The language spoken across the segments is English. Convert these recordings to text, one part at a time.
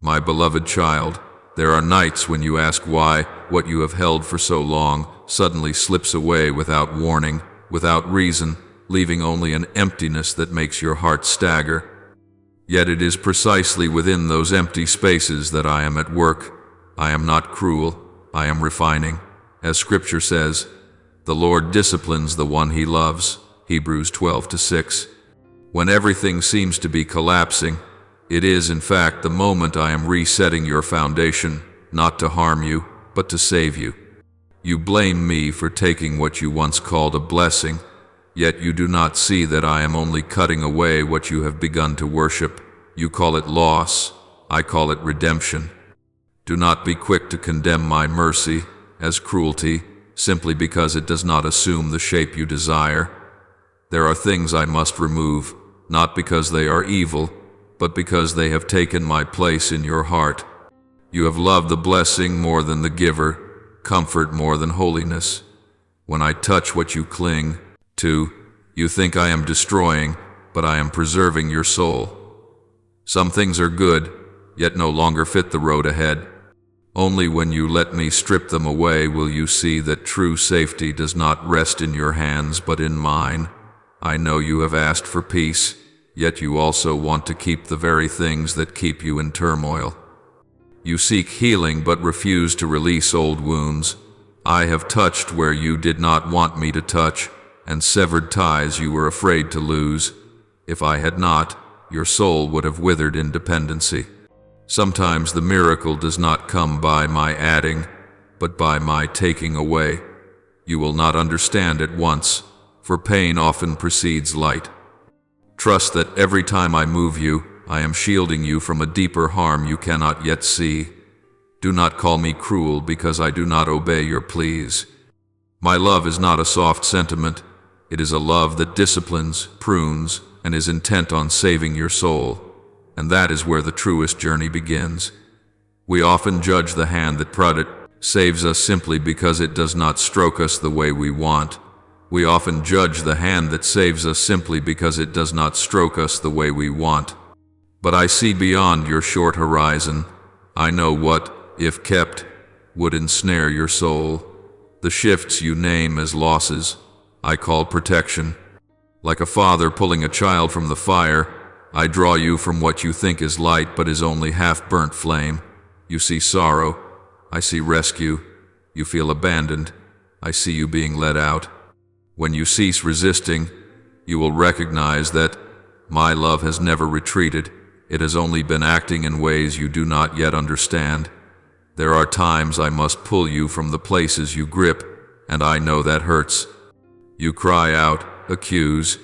My beloved child, there are nights when you ask why what you have held for so long suddenly slips away without warning, without reason, leaving only an emptiness that makes your heart stagger. Yet it is precisely within those empty spaces that I am at work. I am not cruel, I am refining. As Scripture says, the Lord disciplines the one He loves, Hebrews 12:6. When everything seems to be collapsing, it is in fact the moment I am resetting your foundation, not to harm you, but to save you. You blame me for taking what you once called a blessing, yet you do not see that I am only cutting away what you have begun to worship. You call it loss, I call it redemption. Do not be quick to condemn my mercy as cruelty, simply because it does not assume the shape you desire. There are things I must remove, not because they are evil, but because they have taken my place in your heart. You have loved the blessing more than the giver, comfort more than holiness. When I touch what you cling to, you think I am destroying, but I am preserving your soul. Some things are good, yet no longer fit the road ahead. Only when you let me strip them away will you see that true safety does not rest in your hands but in mine. I know you have asked for peace, yet you also want to keep the very things that keep you in turmoil. You seek healing but refuse to release old wounds. I have touched where you did not want me to touch, and severed ties you were afraid to lose. If I had not, your soul would have withered in dependency. Sometimes the miracle does not come by my adding, but by my taking away. You will not understand at once, for pain often precedes light. Trust that every time I move you, I am shielding you from a deeper harm you cannot yet see. Do not call me cruel because I do not obey your pleas. My love is not a soft sentiment. It is a love that disciplines, prunes, and is intent on saving your soul. And that is where the truest journey begins. We often judge the hand that saves us simply because it does not stroke us the way we want. We often judge the hand that saves us simply because it does not stroke us the way we want. But I see beyond your short horizon. I know what, if kept, would ensnare your soul. The shifts you name as losses, I call protection. Like a father pulling a child from the fire, I draw you from what you think is light but is only half-burnt flame. You see sorrow, I see rescue. You feel abandoned, I see you being let out. When you cease resisting, you will recognize that my love has never retreated. It has only been acting in ways you do not yet understand. There are times I must pull you from the places you grip, and I know that hurts. You cry out, accuse,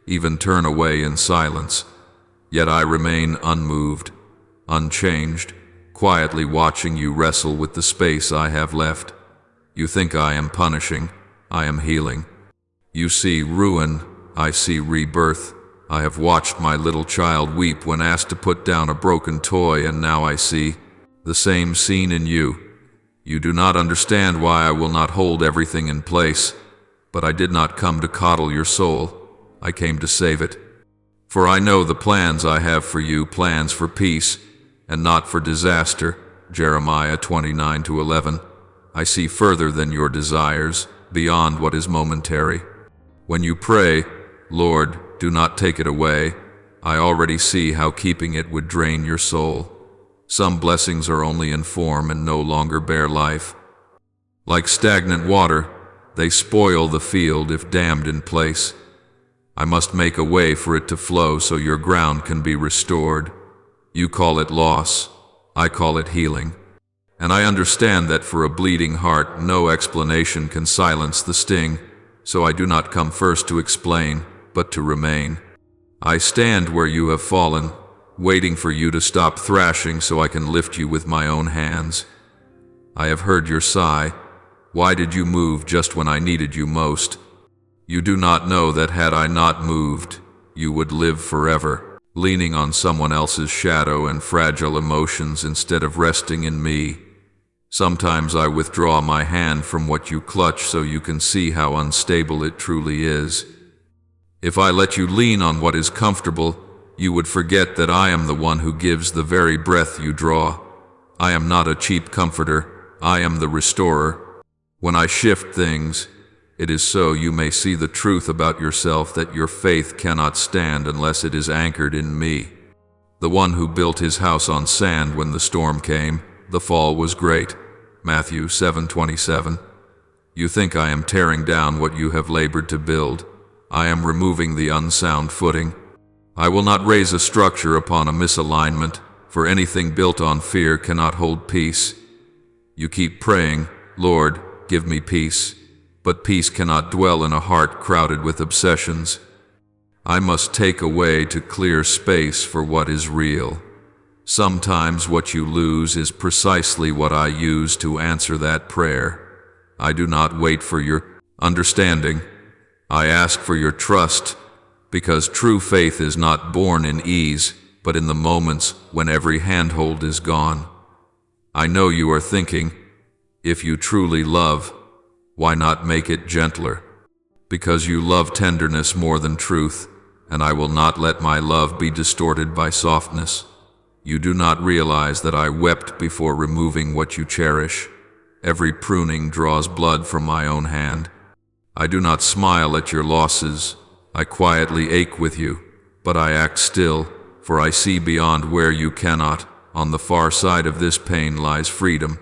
even turn away in silence. Yet I remain unmoved, unchanged, quietly watching you wrestle with the space I have left. You think I am punishing, I am healing. You see ruin, I see rebirth. I have watched my little child weep when asked to put down a broken toy, and now I see the same scene in you. You do not understand why I will not hold everything in place, but I did not come to coddle your soul. I came to save it. For I know the plans I have for you, plans for peace, and not for disaster. Jeremiah 29:11. I see further than your desires, beyond what is momentary. When you pray, Lord, do not take it away, I already see how keeping it would drain your soul. Some blessings are only in form and no longer bear life. Like stagnant water, they spoil the field if dammed in place. I must make a way for it to flow so your ground can be restored. You call it loss, I call it healing. And I understand that for a bleeding heart, no explanation can silence the sting, so I do not come first to explain, but to remain. I stand where you have fallen, waiting for you to stop thrashing so I can lift you with my own hands. I have heard your sigh. Why did you move just when I needed you most? You do not know that had I not moved, you would live forever, leaning on someone else's shadow and fragile emotions instead of resting in me. Sometimes I withdraw my hand from what you clutch so you can see how unstable it truly is. If I let you lean on what is comfortable, you would forget that I am the one who gives the very breath you draw. I am not a cheap comforter, I am the restorer. When I shift things, it is so you may see the truth about yourself, that your faith cannot stand unless it is anchored in me. The one who built his house on sand when the storm came, the fall was great. Matthew 7:27. You think I am tearing down what you have labored to build. I am removing the unsound footing. I will not raise a structure upon a misalignment, for anything built on fear cannot hold peace. You keep praying, Lord, give me peace, but peace cannot dwell in a heart crowded with obsessions. I must take away to clear space for what is real. Sometimes what you lose is precisely what I use to answer that prayer. I do not wait for your understanding. I ask for your trust, because true faith is not born in ease, but in the moments when every handhold is gone. I know you are thinking, if you truly love, why not make it gentler? Because you love tenderness more than truth, and I will not let my love be distorted by softness. You do not realize that I wept before removing what you cherish. Every pruning draws blood from my own hand. I do not smile at your losses. I quietly ache with you, but I act still, for I see beyond where you cannot. On the far side of this pain lies freedom.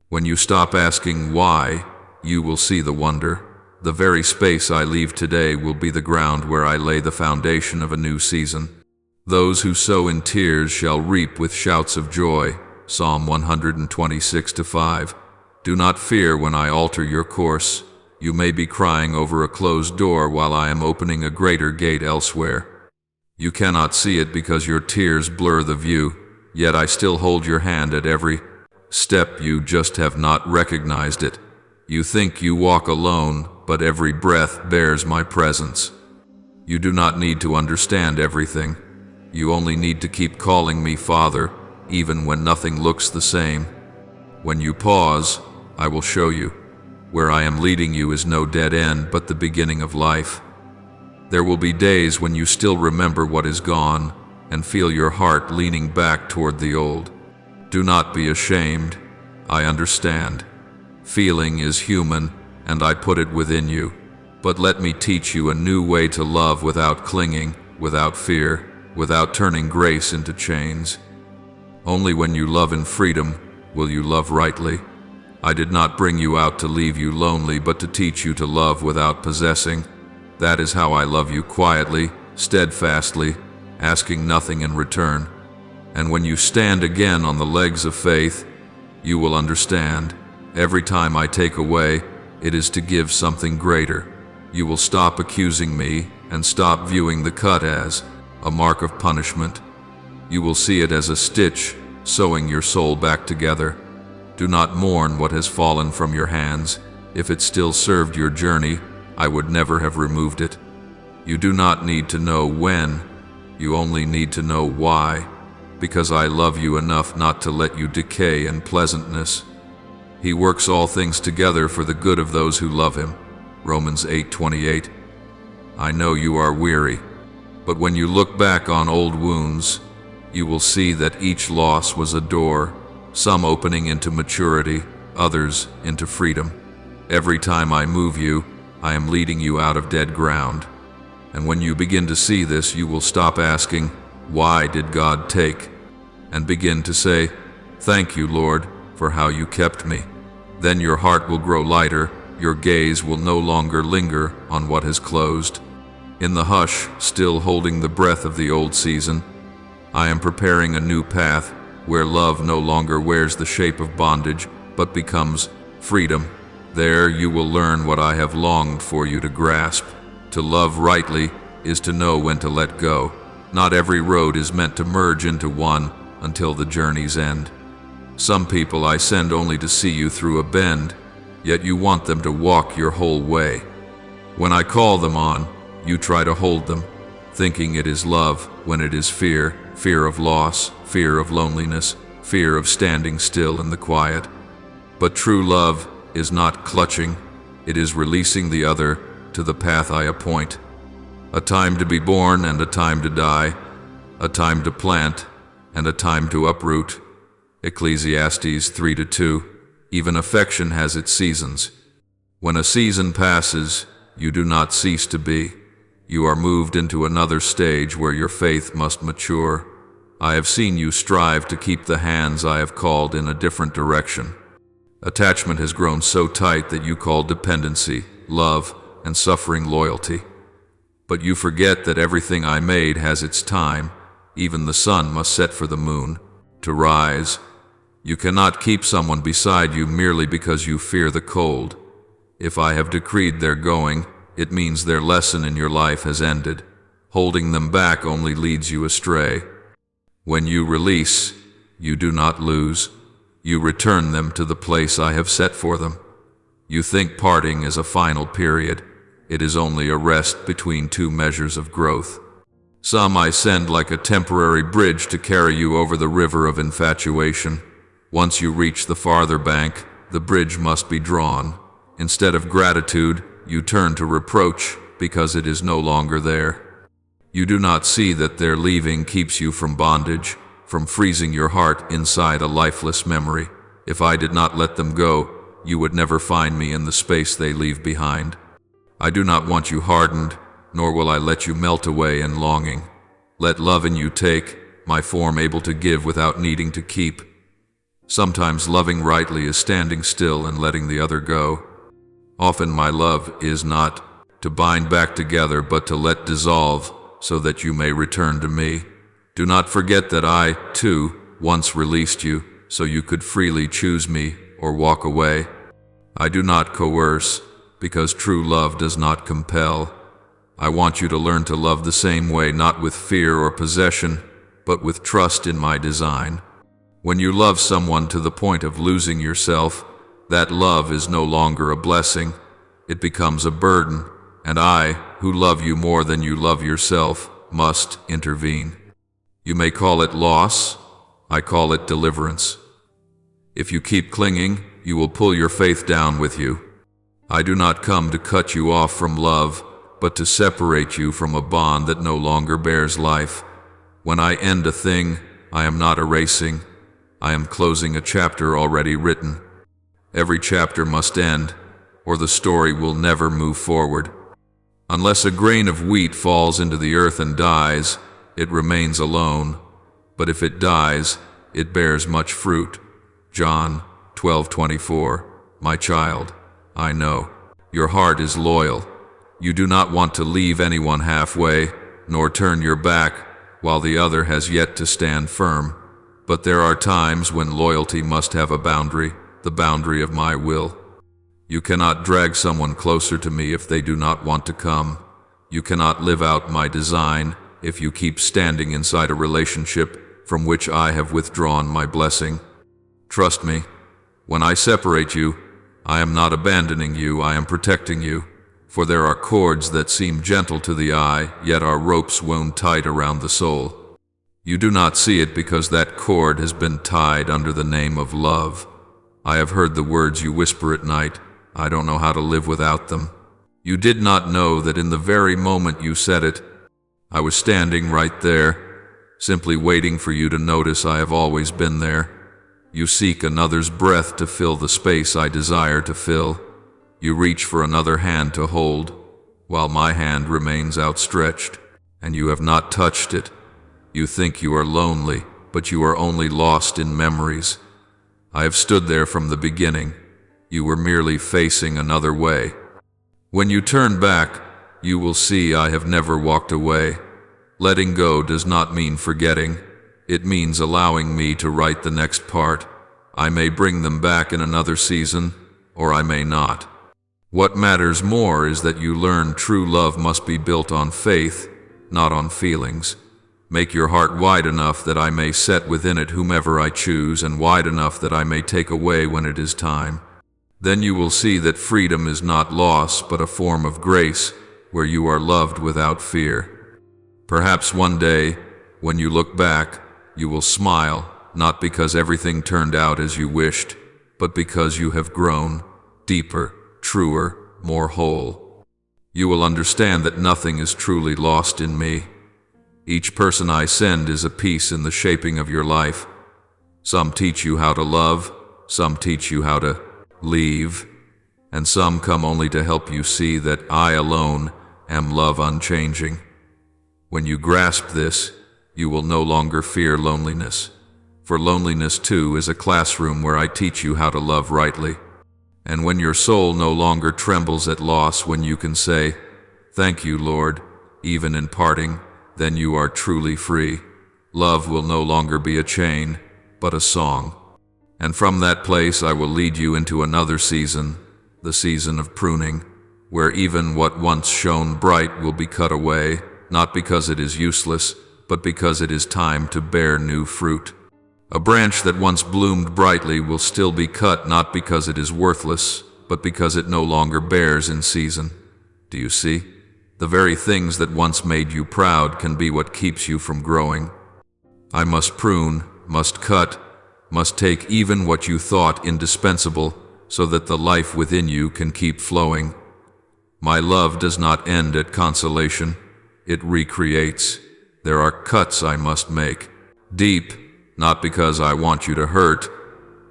When you stop asking why, you will see the wonder. The very space I leave today will be the ground where I lay the foundation of a new season. Those who sow in tears shall reap with shouts of joy. Psalm 126:5. Do not fear when I alter your course. You may be crying over a closed door while I am opening a greater gate elsewhere. You cannot see it because your tears blur the view, yet I still hold your hand at every step. You just have not recognized it. You think you walk alone, but every breath bears my presence. You do not need to understand everything. You only need to keep calling me Father, even when nothing looks the same. When you pause, I will show you. Where I am leading you is no dead end, but the beginning of life. There will be days when you still remember what is gone and feel your heart leaning back toward the old. Do not be ashamed. I understand. Feeling is human, and I put it within you. But let me teach you a new way to love without clinging, without fear, without turning grace into chains. Only when you love in freedom will you love rightly. I did not bring you out to leave you lonely, but to teach you to love without possessing. That is how I love you, quietly, steadfastly, asking nothing in return. And when you stand again on the legs of faith, you will understand. Every time I take away, it is to give something greater. You will stop accusing me and stop viewing the cut as a mark of punishment. You will see it as a stitch, sewing your soul back together. Do not mourn what has fallen from your hands. If it still served your journey, I would never have removed it. You do not need to know when, you only need to know why, because I love you enough not to let you decay in pleasantness. He works all things together for the good of those who love him. Romans 8:28. I know you are weary, but when you look back on old wounds, you will see that each loss was a door, some opening into maturity, others into freedom. Every time I move you, I am leading you out of dead ground. And when you begin to see this, you will stop asking, why did God take? And begin to say, thank you, Lord, for how you kept me. Then your heart will grow lighter, your gaze will no longer linger on what has closed. In the hush, still holding the breath of the old season, I am preparing a new path where love no longer wears the shape of bondage, but becomes freedom. There you will learn what I have longed for you to grasp. To love rightly is to know when to let go. Not every road is meant to merge into one until the journey's end. Some people I send only to see you through a bend, yet you want them to walk your whole way. When I call them on, you try to hold them, thinking it is love when it is fear, fear of loss, fear of loneliness, fear of standing still in the quiet. But true love is not clutching, it is releasing the other to the path I appoint. A time to be born and a time to die, a time to plant, and a time to uproot. Ecclesiastes 3:2. Even affection has its seasons. When a season passes, you do not cease to be. You are moved into another stage where your faith must mature. I have seen you strive to keep the hands I have called in a different direction. Attachment has grown so tight that you call dependency, love, and suffering loyalty. But you forget that everything I made has its time. Even the sun must set for the moon to rise. You cannot keep someone beside you merely because you fear the cold. If I have decreed their going, it means their lesson in your life has ended. Holding them back only leads you astray. When you release, you do not lose. You return them to the place I have set for them. You think parting is a final period. It is only a rest between two measures of growth. Some I send like a temporary bridge to carry you over the river of infatuation. Once you reach the farther bank, the bridge must be drawn. Instead of gratitude, you turn to reproach because it is no longer there. You do not see that their leaving keeps you from bondage, from freezing your heart inside a lifeless memory. If I did not let them go, you would never find me in the space they leave behind. I do not want you hardened, nor will I let you melt away in longing. Let love in you take, my form able to give without needing to keep. Sometimes loving rightly is standing still and letting the other go. Often my love is not to bind back together, but to let dissolve, so that you may return to me. Do not forget that I, too, once released you, so you could freely choose me or walk away. I do not coerce, because true love does not compel. I want you to learn to love the same way, not with fear or possession, but with trust in my design. When you love someone to the point of losing yourself, that love is no longer a blessing. It becomes a burden, and I, who love you more than you love yourself, must intervene. You may call it loss, I call it deliverance. If you keep clinging, you will pull your faith down with you. I do not come to cut you off from love, but to separate you from a bond that no longer bears life. When I end a thing, I am not erasing. I am closing a chapter already written. Every chapter must end, or the story will never move forward. Unless a grain of wheat falls into the earth and dies, it remains alone. But if it dies, it bears much fruit. John 12:24. My child, I know. Your heart is loyal. You do not want to leave anyone halfway, nor turn your back while the other has yet to stand firm. But there are times when loyalty must have a boundary, the boundary of my will. You cannot drag someone closer to me if they do not want to come. You cannot live out my design if you keep standing inside a relationship from which I have withdrawn my blessing. Trust me, when I separate you, I am not abandoning you, I am protecting you. For there are cords that seem gentle to the eye, yet are ropes wound tight around the soul. You do not see it because that cord has been tied under the name of love. I have heard the words you whisper at night. I don't know how to live without them. You did not know that in the very moment you said it, I was standing right there, simply waiting for you to notice I have always been there. You seek another's breath to fill the space I desire to fill. You reach for another hand to hold, while my hand remains outstretched, and you have not touched it. You think you are lonely, but you are only lost in memories. I have stood there from the beginning. You were merely facing another way. When you turn back, you will see I have never walked away. Letting go does not mean forgetting. It means allowing me to write the next part. I may bring them back in another season, or I may not. What matters more is that you learn true love must be built on faith, not on feelings. Make your heart wide enough that I may set within it whomever I choose, and wide enough that I may take away when it is time. Then you will see that freedom is not loss, but a form of grace, where you are loved without fear. Perhaps one day, when you look back, you will smile, not because everything turned out as you wished, but because you have grown deeper, truer, more whole. You will understand that nothing is truly lost in me. Each person I send is a piece in the shaping of your life. Some teach you how to love, some teach you how to leave, and some come only to help you see that I alone am love unchanging. When you grasp this, you will no longer fear loneliness. For loneliness too is a classroom where I teach you how to love rightly. And when your soul no longer trembles at loss, when you can say, "Thank you, Lord," even in parting, then you are truly free. Love will no longer be a chain, but a song. And from that place I will lead you into another season, the season of pruning, where even what once shone bright will be cut away, not because it is useless, but because it is time to bear new fruit. A branch that once bloomed brightly will still be cut, not because it is worthless, but because it no longer bears in season. Do you see? The very things that once made you proud can be what keeps you from growing. I must prune, must cut, must take even what you thought indispensable, so that the life within you can keep flowing. My love does not end at consolation. It recreates. There are cuts I must make. Deep, not because I want you to hurt,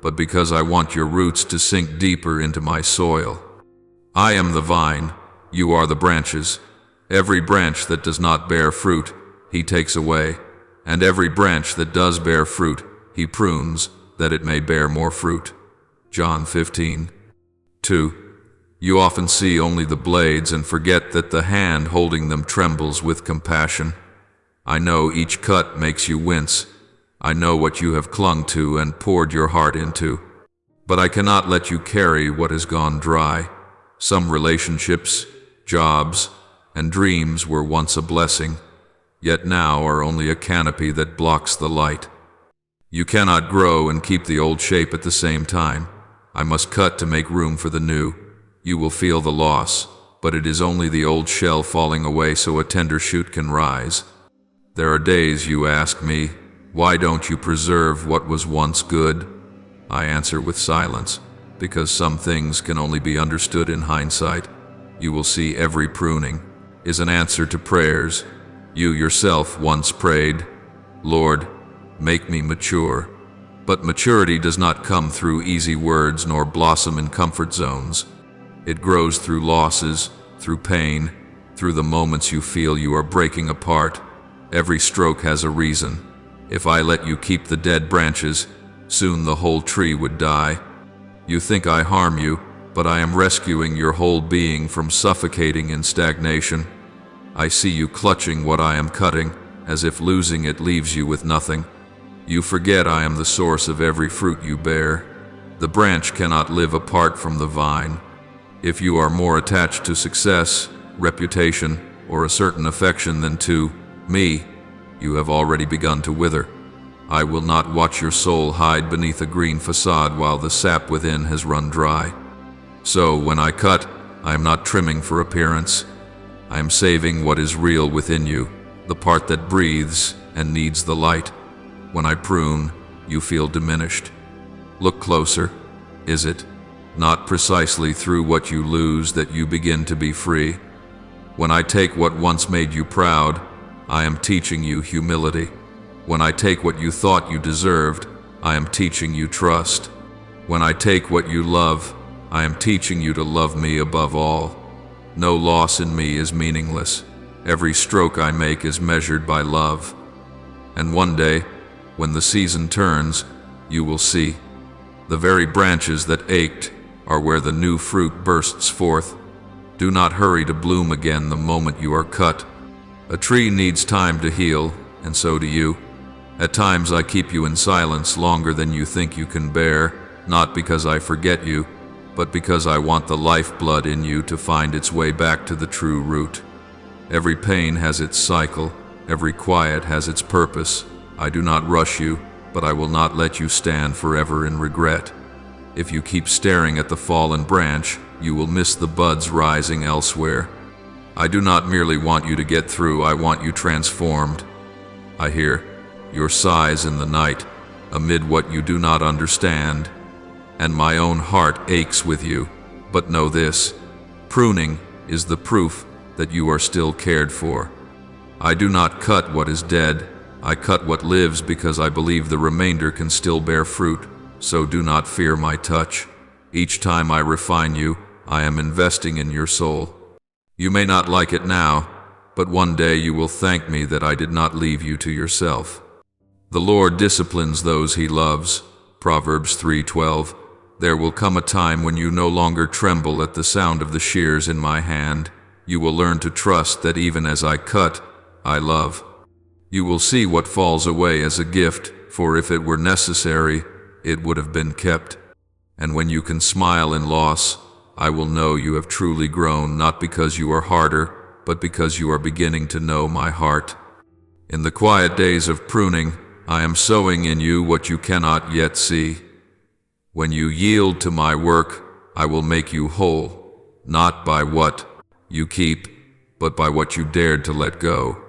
but because I want your roots to sink deeper into my soil. I am the vine, you are the branches. Every branch that does not bear fruit, he takes away, and every branch that does bear fruit, he prunes, that it may bear more fruit. John 15:2. You often see only the blades and forget that the hand holding them trembles with compassion. I know each cut makes you wince. I know what you have clung to and poured your heart into. But I cannot let you carry what has gone dry. Some relationships, jobs, and dreams were once a blessing, yet now are only a canopy that blocks the light. You cannot grow and keep the old shape at the same time. I must cut to make room for the new. You will feel the loss, but it is only the old shell falling away so a tender shoot can rise. There are days you ask me, why don't you preserve what was once good? I answer with silence, because some things can only be understood in hindsight. You will see every pruning is an answer to prayers. You yourself once prayed, "Lord, make me mature." But maturity does not come through easy words nor blossom in comfort zones. It grows through losses, through pain, through the moments you feel you are breaking apart. Every stroke has a reason. If I let you keep the dead branches, soon the whole tree would die. You think I harm you, but I am rescuing your whole being from suffocating in stagnation. I see you clutching what I am cutting, as if losing it leaves you with nothing. You forget I am the source of every fruit you bear. The branch cannot live apart from the vine. If you are more attached to success, reputation, or a certain affection than to me, you have already begun to wither. I will not watch your soul hide beneath a green facade while the sap within has run dry. So when I cut, I am not trimming for appearance. I am saving what is real within you, the part that breathes and needs the light. When I prune, you feel diminished. Look closer. Is it not precisely through what you lose that you begin to be free? When I take what once made you proud, I am teaching you humility. When I take what you thought you deserved, I am teaching you trust. When I take what you love, I am teaching you to love me above all. No loss in me is meaningless. Every stroke I make is measured by love. And one day, when the season turns, you will see. The very branches that ached are where the new fruit bursts forth. Do not hurry to bloom again the moment you are cut. A tree needs time to heal, and so do you. At times I keep you in silence longer than you think you can bear, not because I forget you, but because I want the lifeblood in you to find its way back to the true root. Every pain has its cycle, every quiet has its purpose. I do not rush you, but I will not let you stand forever in regret. If you keep staring at the fallen branch, you will miss the buds rising elsewhere. I do not merely want you to get through, I want you transformed. I hear your sighs in the night, amid what you do not understand, and my own heart aches with you. But know this, pruning is the proof that you are still cared for. I do not cut what is dead. I cut what lives because I believe the remainder can still bear fruit. So do not fear my touch. Each time I refine you, I am investing in your soul. You may not like it now, but one day you will thank me that I did not leave you to yourself. The Lord disciplines those he loves. Proverbs 3:12. There will come a time when you no longer tremble at the sound of the shears in my hand. You will learn to trust that even as I cut, I love. You will see what falls away as a gift, for if it were necessary, it would have been kept. And when you can smile in loss, I will know you have truly grown, not because you are harder, but because you are beginning to know my heart. In the quiet days of pruning, I am sowing in you what you cannot yet see. When you yield to my work, I will make you whole, not by what you keep, but by what you dared to let go.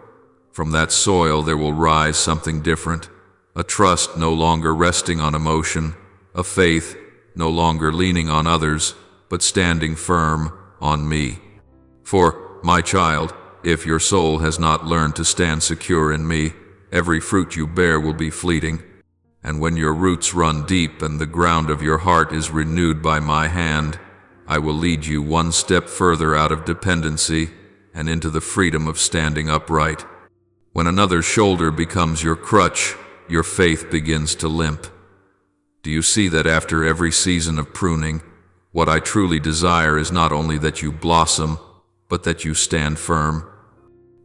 From that soil there will rise something different, a trust no longer resting on emotion, a faith no longer leaning on others, but standing firm on me. For, my child, if your soul has not learned to stand secure in me, every fruit you bear will be fleeting. And when your roots run deep and the ground of your heart is renewed by my hand, I will lead you one step further out of dependency and into the freedom of standing upright. When another's shoulder becomes your crutch, your faith begins to limp. Do you see that after every season of pruning, what I truly desire is not only that you blossom, but that you stand firm?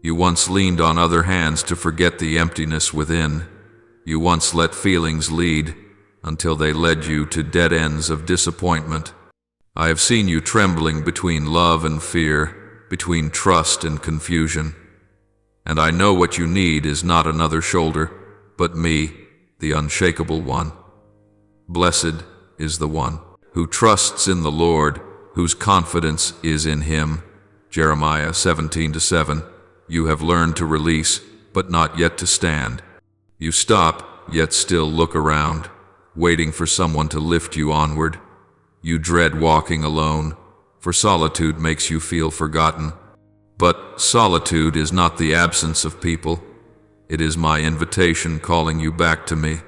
You once leaned on other hands to forget the emptiness within. You once let feelings lead until they led you to dead ends of disappointment. I have seen you trembling between love and fear, between trust and confusion. And I know what you need is not another shoulder, but me, the unshakable one. Blessed is the one who trusts in the Lord, whose confidence is in him. Jeremiah 17:7. You have learned to release, but not yet to stand. You stop, yet still look around, waiting for someone to lift you onward. You dread walking alone, for solitude makes you feel forgotten. But solitude is not the absence of people. It is my invitation calling you back to me.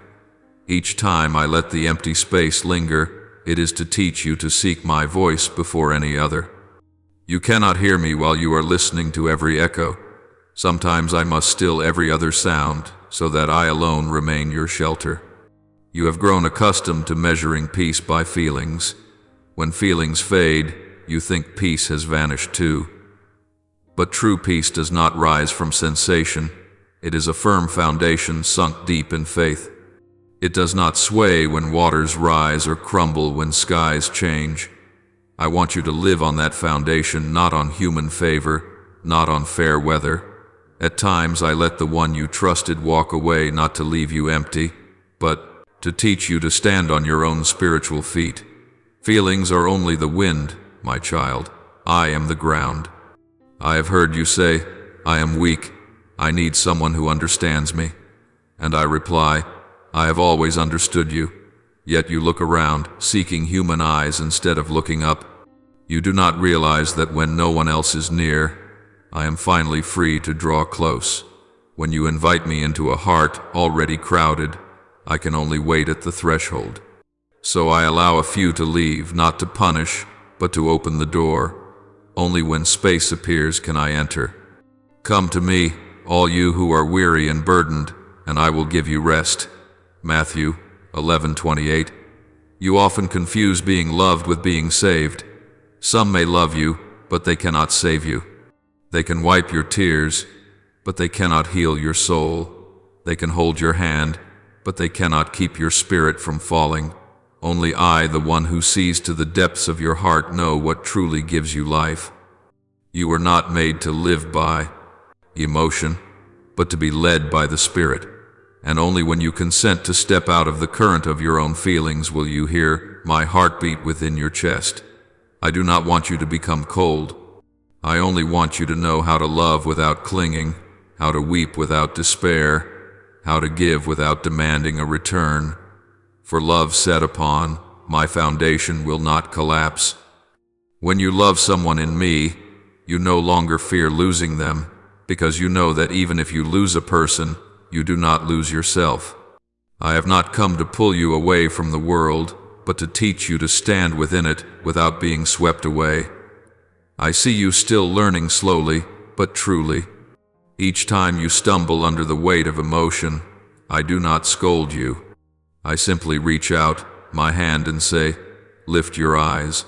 Each time I let the empty space linger, it is to teach you to seek my voice before any other. You cannot hear me while you are listening to every echo. Sometimes I must still every other sound, so that I alone remain your shelter. You have grown accustomed to measuring peace by feelings. When feelings fade, you think peace has vanished too. But true peace does not rise from sensation. It is a firm foundation sunk deep in faith. It does not sway when waters rise or crumble when skies change. I want you to live on that foundation, not on human favor, not on fair weather. At times I let the one you trusted walk away, not to leave you empty, but to teach you to stand on your own spiritual feet. Feelings are only the wind, my child. I am the ground. I have heard you say, I am weak. I need someone who understands me. And I reply, I have always understood you. Yet you look around, seeking human eyes instead of looking up. You do not realize that when no one else is near, I am finally free to draw close. When you invite me into a heart already crowded, I can only wait at the threshold. So I allow a few to leave, not to punish, but to open the door. Only when space appears can I enter. Come to me, all you who are weary and burdened, and I will give you rest. Matthew 11:28. You often confuse being loved with being saved. Some may love you, but they cannot save you. They can wipe your tears, but they cannot heal your soul. They can hold your hand, but they cannot keep your spirit from falling. Only I, the one who sees to the depths of your heart, know what truly gives you life. You were not made to live by emotion, but to be led by the Spirit. And only when you consent to step out of the current of your own feelings will you hear my heartbeat within your chest. I do not want you to become cold. I only want you to know how to love without clinging, how to weep without despair, how to give without demanding a return. For love set upon my foundation will not collapse. When you love someone in me, you no longer fear losing them. because you know that even if you lose a person, you do not lose yourself. I have not come to pull you away from the world, but to teach you to stand within it without being swept away. I see you still learning slowly, but truly. Each time you stumble under the weight of emotion, I do not scold you. I simply reach out my hand and say, lift your eyes.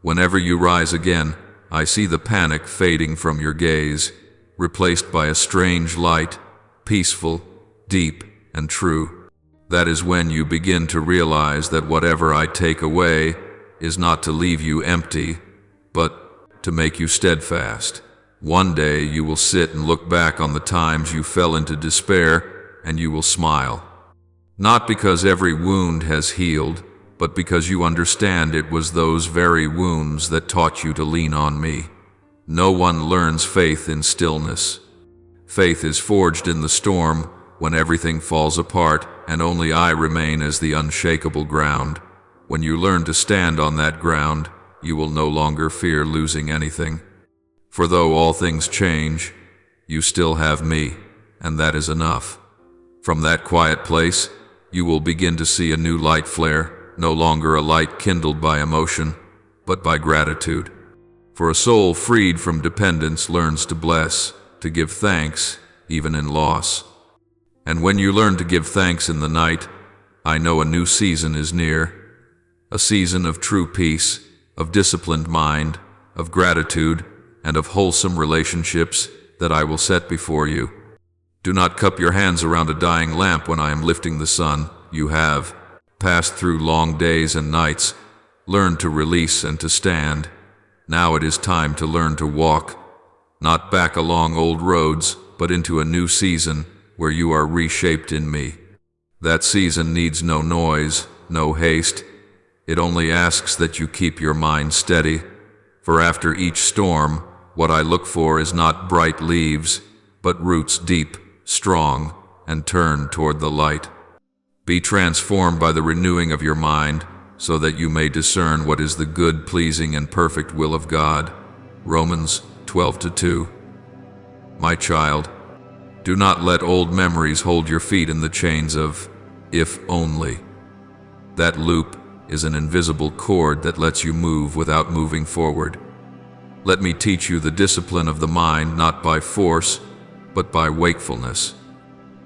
Whenever you rise again, I see the panic fading from your gaze, replaced by a strange light, peaceful, deep, and true. That is when you begin to realize that whatever I take away is not to leave you empty, but to make you steadfast. One day you will sit and look back on the times you fell into despair, and you will smile. Not because every wound has healed, but because you understand it was those very wounds that taught you to lean on me. No one learns faith in stillness. Faith is forged in the storm, when everything falls apart and only I remain as the unshakable ground. When you learn to stand on that ground, you will no longer fear losing anything. For though all things change, you still have me, and that is enough. From that quiet place, you will begin to see a new light flare, no longer a light kindled by emotion, but by gratitude. For a soul freed from dependence learns to bless, to give thanks, even in loss. And when you learn to give thanks in the night, I know a new season is near. A season of true peace, of disciplined mind, of gratitude, and of wholesome relationships that I will set before you. Do not cup your hands around a dying lamp when I am lifting the sun. You have passed through long days and nights, learned to release and to stand. Now it is time to learn to walk, not back along old roads, but into a new season where you are reshaped in me. That season needs no noise, no haste. It only asks that you keep your mind steady, for after each storm, what I look for is not bright leaves, but roots deep, strong, and turned toward the light. Be transformed by the renewing of your mind, so that you may discern what is the good, pleasing, and perfect will of God. Romans 12:2. My child, do not let old memories hold your feet in the chains of if only. That loop is an invisible cord that lets you move without moving forward. Let me teach you the discipline of the mind, not by force, but by wakefulness.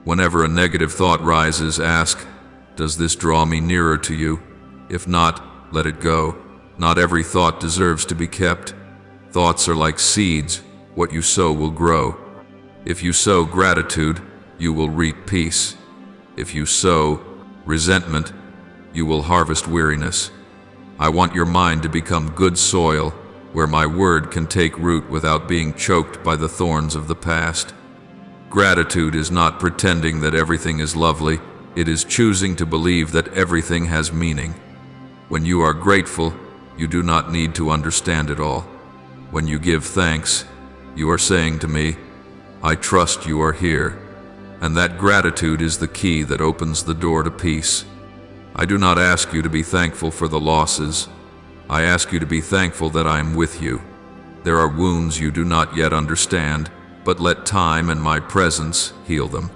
Whenever a negative thought rises, ask, does this draw me nearer to you? If not, let it go. Not every thought deserves to be kept. Thoughts are like seeds. What you sow will grow. If you sow gratitude, you will reap peace. If you sow resentment, you will harvest weariness. I want your mind to become good soil, where my word can take root without being choked by the thorns of the past. Gratitude is not pretending that everything is lovely. It is choosing to believe that everything has meaning. When you are grateful, you do not need to understand it all. When you give thanks, you are saying to me, I trust you are here. And that gratitude is the key that opens the door to peace. I do not ask you to be thankful for the losses. I ask you to be thankful that I am with you. There are wounds you do not yet understand, but let time and my presence heal them.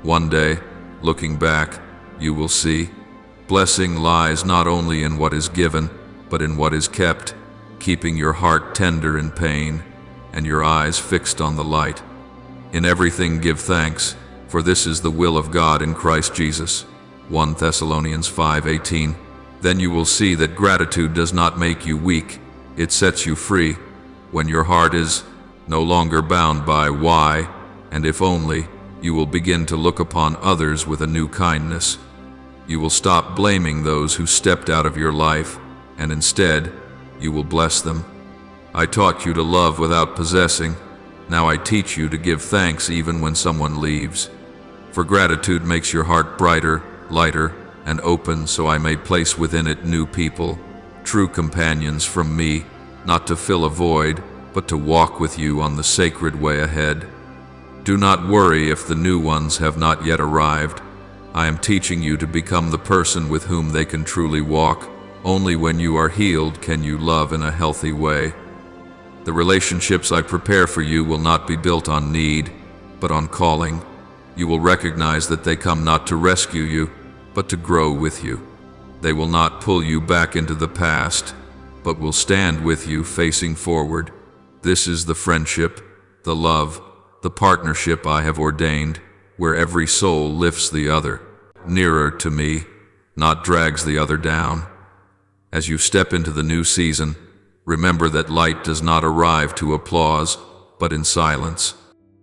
One day, looking back, you will see, blessing lies not only in what is given, but in what is kept, keeping your heart tender in pain, and your eyes fixed on the light. In everything give thanks, for this is the will of God in Christ Jesus. 1 Thessalonians 5:18. Then you will see that gratitude does not make you weak, it sets you free. When your heart is no longer bound by why and if only, you will begin to look upon others with a new kindness. You will stop blaming those who stepped out of your life, and instead, you will bless them. I taught you to love without possessing. Now I teach you to give thanks even when someone leaves. For gratitude makes your heart brighter, lighter, and open, so I may place within it new people, true companions from me, not to fill a void, but to walk with you on the sacred way ahead. Do not worry if the new ones have not yet arrived. I am teaching you to become the person with whom they can truly walk. Only when you are healed can you love in a healthy way. The relationships I prepare for you will not be built on need, but on calling. You will recognize that they come not to rescue you, but to grow with you. They will not pull you back into the past, but will stand with you facing forward. This is the friendship, the love, the partnership I have ordained, where every soul lifts the other nearer to me, not drags the other down. As you step into the new season, remember that light does not arrive to applause, but in silence.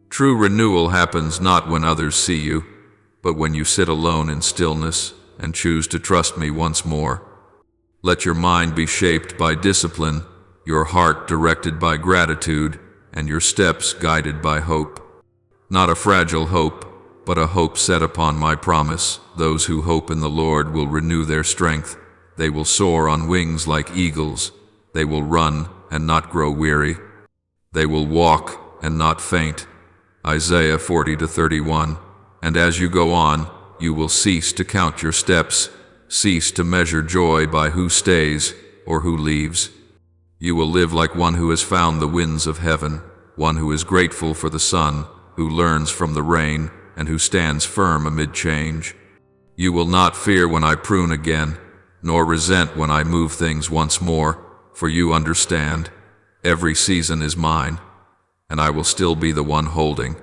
True renewal happens not when others see you, but when you sit alone in stillness and choose to trust me once more. Let your mind be shaped by discipline, your heart directed by gratitude, and your steps guided by hope. Not a fragile hope, but a hope set upon my promise. Those who hope in the Lord will renew their strength. They will soar on wings like eagles. They will run and not grow weary. They will walk and not faint. Isaiah 40-31. And as you go on, you will cease to count your steps, cease to measure joy by who stays or who leaves. You will live like one who has found the winds of heaven, one who is grateful for the sun, who learns from the rain, and who stands firm amid change. You will not fear when I prune again, nor resent when I move things once more, for you understand, every season is mine, and I will still be the one holding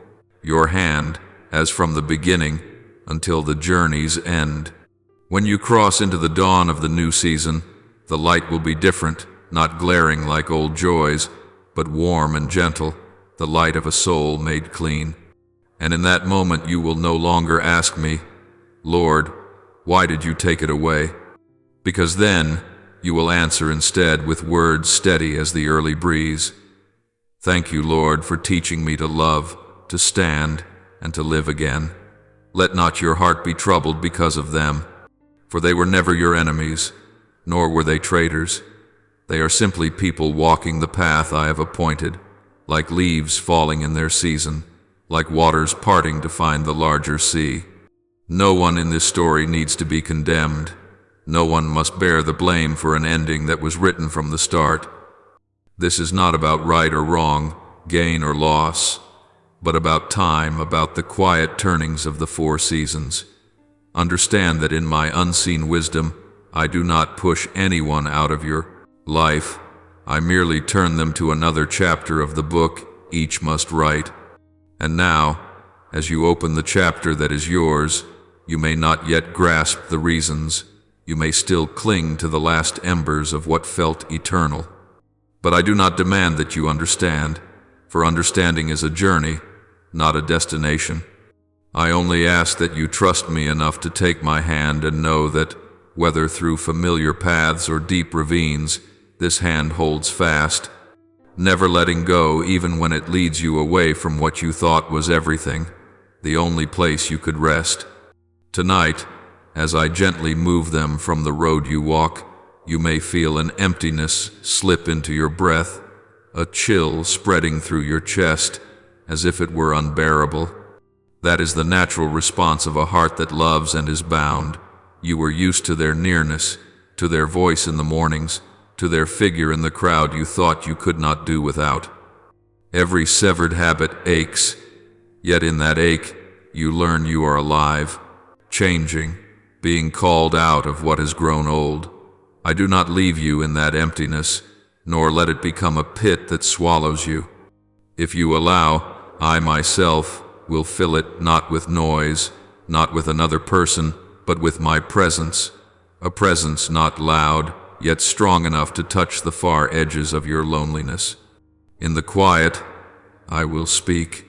your hand, as from the beginning, until the journey's end. When you cross into the dawn of the new season, the light will be different, not glaring like old joys, but warm and gentle, the light of a soul made clean. And in that moment you will no longer ask me, Lord, why did you take it away? Because then you will answer instead with words steady as the early breeze. Thank you, Lord, for teaching me to love, to stand, and to live again. Let not your heart be troubled because of them, for they were never your enemies, nor were they traitors. They are simply people walking the path I have appointed, like leaves falling in their season, like waters parting to find the larger sea. No one in this story needs to be condemned. No one must bear the blame for an ending that was written from the start. This is not about right or wrong, gain or loss, but about time, about the quiet turnings of the four seasons. Understand that in my unseen wisdom, I do not push anyone out of your life. I merely turn them to another chapter of the book each must write. And now, as you open the chapter that is yours, you may not yet grasp the reasons. You may still cling to the last embers of what felt eternal. But I do not demand that you understand, for understanding is a journey, not a destination. I only ask that you trust me enough to take my hand and know that, whether through familiar paths or deep ravines, this hand holds fast, never letting go even when it leads you away from what you thought was everything, the only place you could rest. Tonight, as I gently move them from the road you walk, you may feel an emptiness slip into your breath, a chill spreading through your chest, as if it were unbearable. That is the natural response of a heart that loves and is bound. You were used to their nearness, to their voice in the mornings, to their figure in the crowd you thought you could not do without. Every severed habit aches, yet in that ache, you learn you are alive, changing, being called out of what has grown old. I do not leave you in that emptiness, nor let it become a pit that swallows you. If you allow, I myself will fill it not with noise, not with another person, but with my presence, a presence not loud, yet strong enough to touch the far edges of your loneliness. In the quiet, I will speak.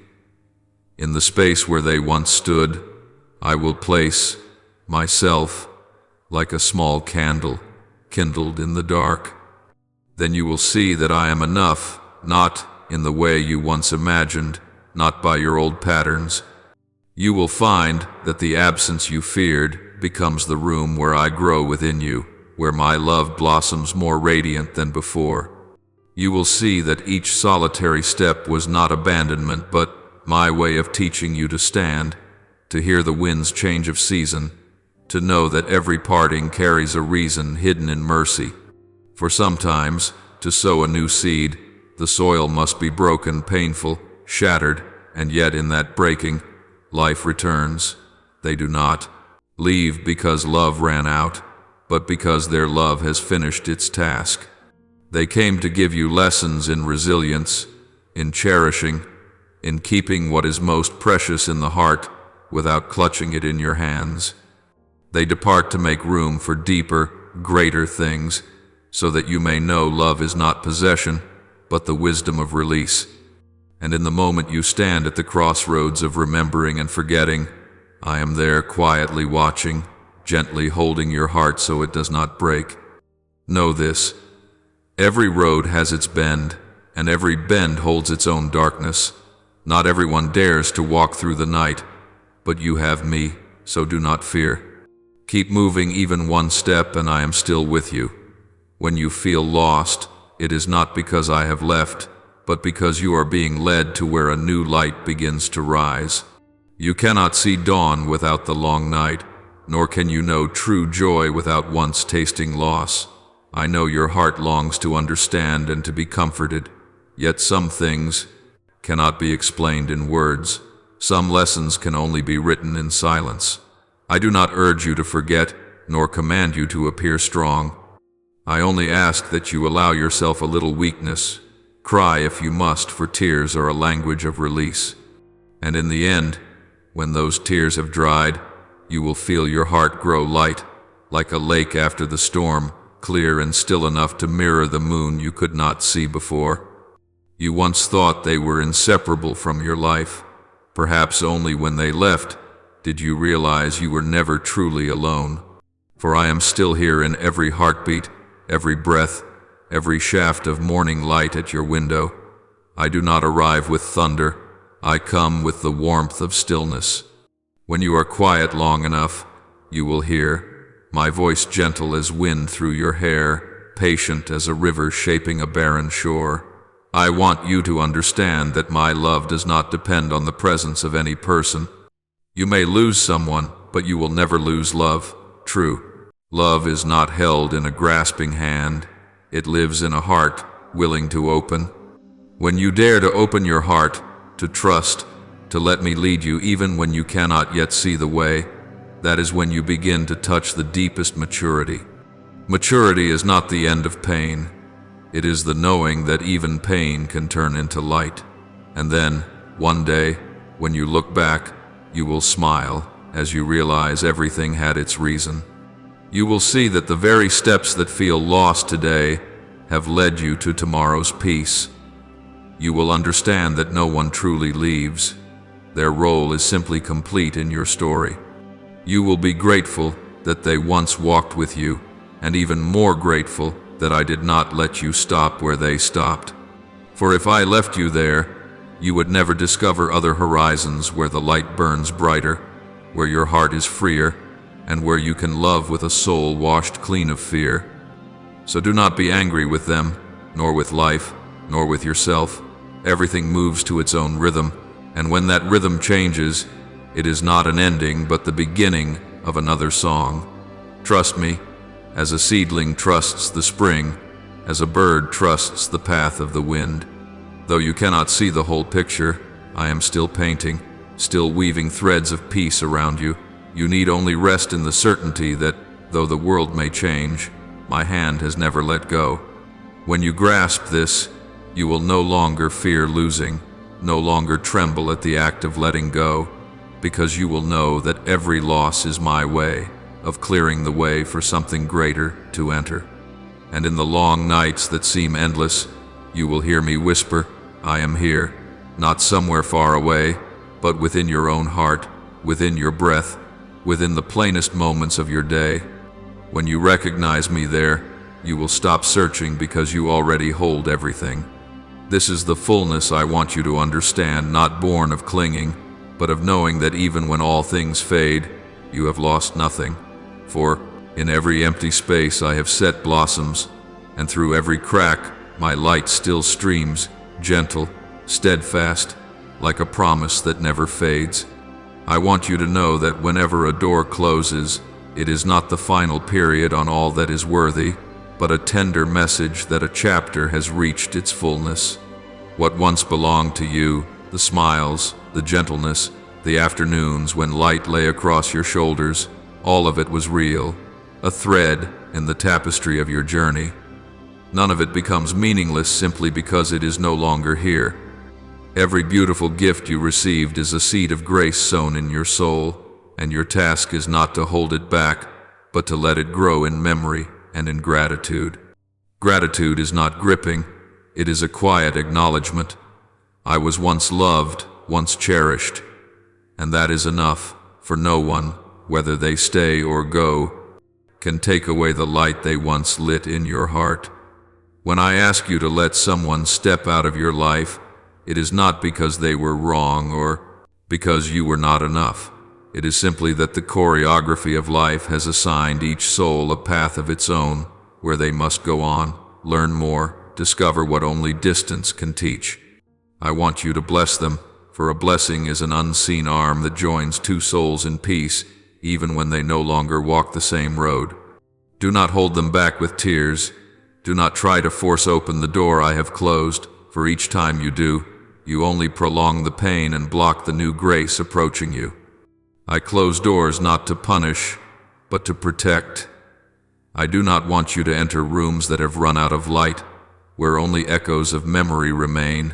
In the space where they once stood, I will place myself like a small candle kindled in the dark. Then you will see that I am enough, not in the way you once imagined, not by your old patterns. You will find that the absence you feared becomes the room where I grow within you, where my love blossoms more radiant than before. You will see that each solitary step was not abandonment, but my way of teaching you to stand, to hear the wind's change of season, to know that every parting carries a reason hidden in mercy. For sometimes, to sow a new seed, The soil must be broken, painful, shattered, and yet in that breaking, life returns. They do not leave because love ran out, but because their love has finished its task. They came to give you lessons in resilience, in cherishing, in keeping what is most precious in the heart without clutching it in your hands. They depart to make room for deeper, greater things, so that you may know love is not possession, but the wisdom of release. And in the moment you stand at the crossroads of remembering and forgetting, I am there quietly watching, gently holding your heart so it does not break. Know this: every road has its bend, and every bend holds its own darkness. Not everyone dares to walk through the night, but you have me, so do not fear. Keep moving even one step, and I am still with you. When you feel lost, it is not because I have left, but because you are being led to where a new light begins to rise. You cannot see dawn without the long night, nor can you know true joy without once tasting loss. I know your heart longs to understand and to be comforted, yet some things cannot be explained in words. Some lessons can only be written in silence. I do not urge you to forget, nor command you to appear strong. I only ask that you allow yourself a little weakness. Cry if you must, for tears are a language of release. And in the end, when those tears have dried, you will feel your heart grow light, like a lake after the storm, clear and still enough to mirror the moon you could not see before. You once thought they were inseparable from your life. Perhaps only when they left did you realize you were never truly alone. For I am still here in every heartbeat, every breath, every shaft of morning light at your window. I do not arrive with thunder. I come with the warmth of stillness. When you are quiet long enough, you will hear my voice, gentle as wind through your hair, patient as a river shaping a barren shore. I want you to understand that my love does not depend on the presence of any person. You may lose someone, but you will never lose love. True. Love is not held in a grasping hand. It lives in a heart willing to open. When you dare to open your heart, to trust, to let me lead you even when you cannot yet see the way, that is when you begin to touch the deepest maturity. Maturity is not the end of pain. It is the knowing that even pain can turn into light. And then, one day, when you look back, you will smile as you realize everything had its reason. You will see that the very steps that feel lost today have led you to tomorrow's peace. You will understand that no one truly leaves. Their role is simply complete in your story. You will be grateful that they once walked with you, and even more grateful that I did not let you stop where they stopped. For if I left you there, you would never discover other horizons where the light burns brighter, where your heart is freer, and where you can love with a soul washed clean of fear. So do not be angry with them, nor with life, nor with yourself. Everything moves to its own rhythm, and when that rhythm changes, it is not an ending but the beginning of another song. Trust me, as a seedling trusts the spring, as a bird trusts the path of the wind. Though you cannot see the whole picture, I am still painting, still weaving threads of peace around you. You need only rest in the certainty that, though the world may change, my hand has never let go. When you grasp this, you will no longer fear losing, no longer tremble at the act of letting go, because you will know that every loss is my way of clearing the way for something greater to enter. And in the long nights that seem endless, you will hear me whisper, I am here, not somewhere far away, but within your own heart, within your breath, within the plainest moments of your day. When you recognize me there, you will stop searching because you already hold everything. This is the fullness I want you to understand, not born of clinging, but of knowing that even when all things fade, you have lost nothing. For in every empty space I have set blossoms, and through every crack my light still streams, gentle, steadfast, like a promise that never fades. I want you to know that whenever a door closes, it is not the final period on all that is worthy, but a tender message that a chapter has reached its fullness. What once belonged to you, the smiles, the gentleness, the afternoons when light lay across your shoulders, all of it was real, a thread in the tapestry of your journey. None of it becomes meaningless simply because it is no longer here. Every beautiful gift you received is a seed of grace sown in your soul, and your task is not to hold it back, but to let it grow in memory and in gratitude. Gratitude is not gripping, it is a quiet acknowledgement. I was once loved, once cherished, and that is enough, for no one, whether they stay or go, can take away the light they once lit in your heart. When I ask you to let someone step out of your life, it is not because they were wrong or because you were not enough. It is simply that the choreography of life has assigned each soul a path of its own, where they must go on, learn more, discover what only distance can teach. I want you to bless them, for a blessing is an unseen arm that joins two souls in peace, even when they no longer walk the same road. Do not hold them back with tears. Do not try to force open the door I have closed, for each time you do, you only prolong the pain and block the new grace approaching you. I close doors not to punish, but to protect. I do not want you to enter rooms that have run out of light, where only echoes of memory remain,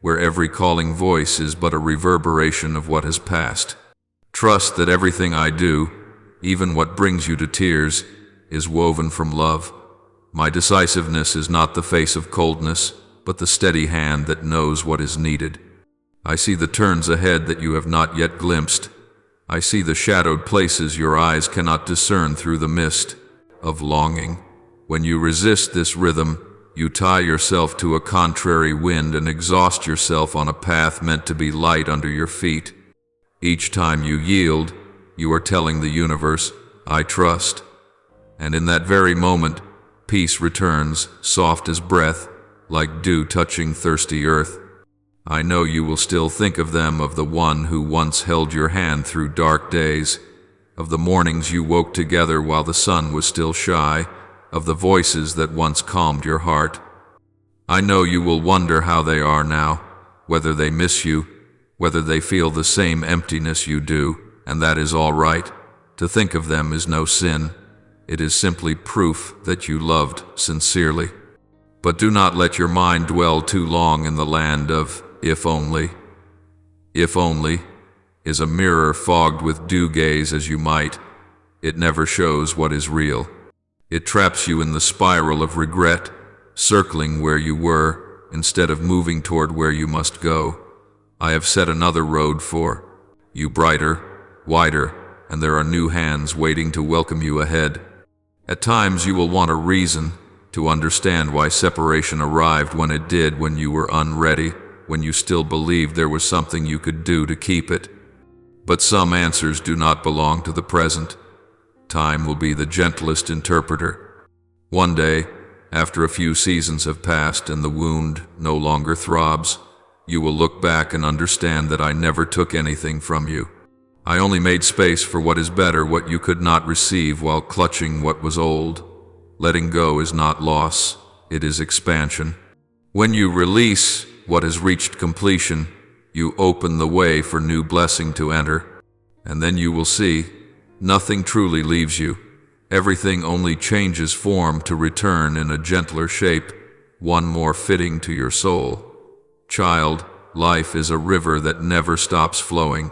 where every calling voice is but a reverberation of what has passed. Trust that everything I do, even what brings you to tears, is woven from love. My decisiveness is not the face of coldness, but the steady hand that knows what is needed. I see the turns ahead that you have not yet glimpsed. I see the shadowed places your eyes cannot discern through the mist of longing. When you resist this rhythm, you tie yourself to a contrary wind and exhaust yourself on a path meant to be light under your feet. Each time you yield, you are telling the universe, I trust. And in that very moment, peace returns, soft as breath, like dew touching thirsty earth. I know you will still think of them, of the one who once held your hand through dark days, of the mornings you woke together while the sun was still shy, of the voices that once calmed your heart. I know you will wonder how they are now, whether they miss you, whether they feel the same emptiness you do, and that is all right. To think of them is no sin. It is simply proof that you loved sincerely. But do not let your mind dwell too long in the land of if only. If only is a mirror fogged with dew. Gaze as you might, it never shows what is real. It traps you in the spiral of regret, circling where you were instead of moving toward where you must go. I have set another road for you, brighter, wider, and there are new hands waiting to welcome you ahead. At times you will want a reason to understand why separation arrived when it did, when you were unready, when you still believed there was something you could do to keep it. But some answers do not belong to the present. Time will be the gentlest interpreter. One day, after a few seasons have passed and the wound no longer throbs, you will look back and understand that I never took anything from you. I only made space for what is better, what you could not receive while clutching what was old. Letting go is not loss, it is expansion. When you release what has reached completion, you open the way for new blessing to enter. And then you will see, nothing truly leaves you. Everything only changes form to return in a gentler shape, one more fitting to your soul. Child, life is a river that never stops flowing.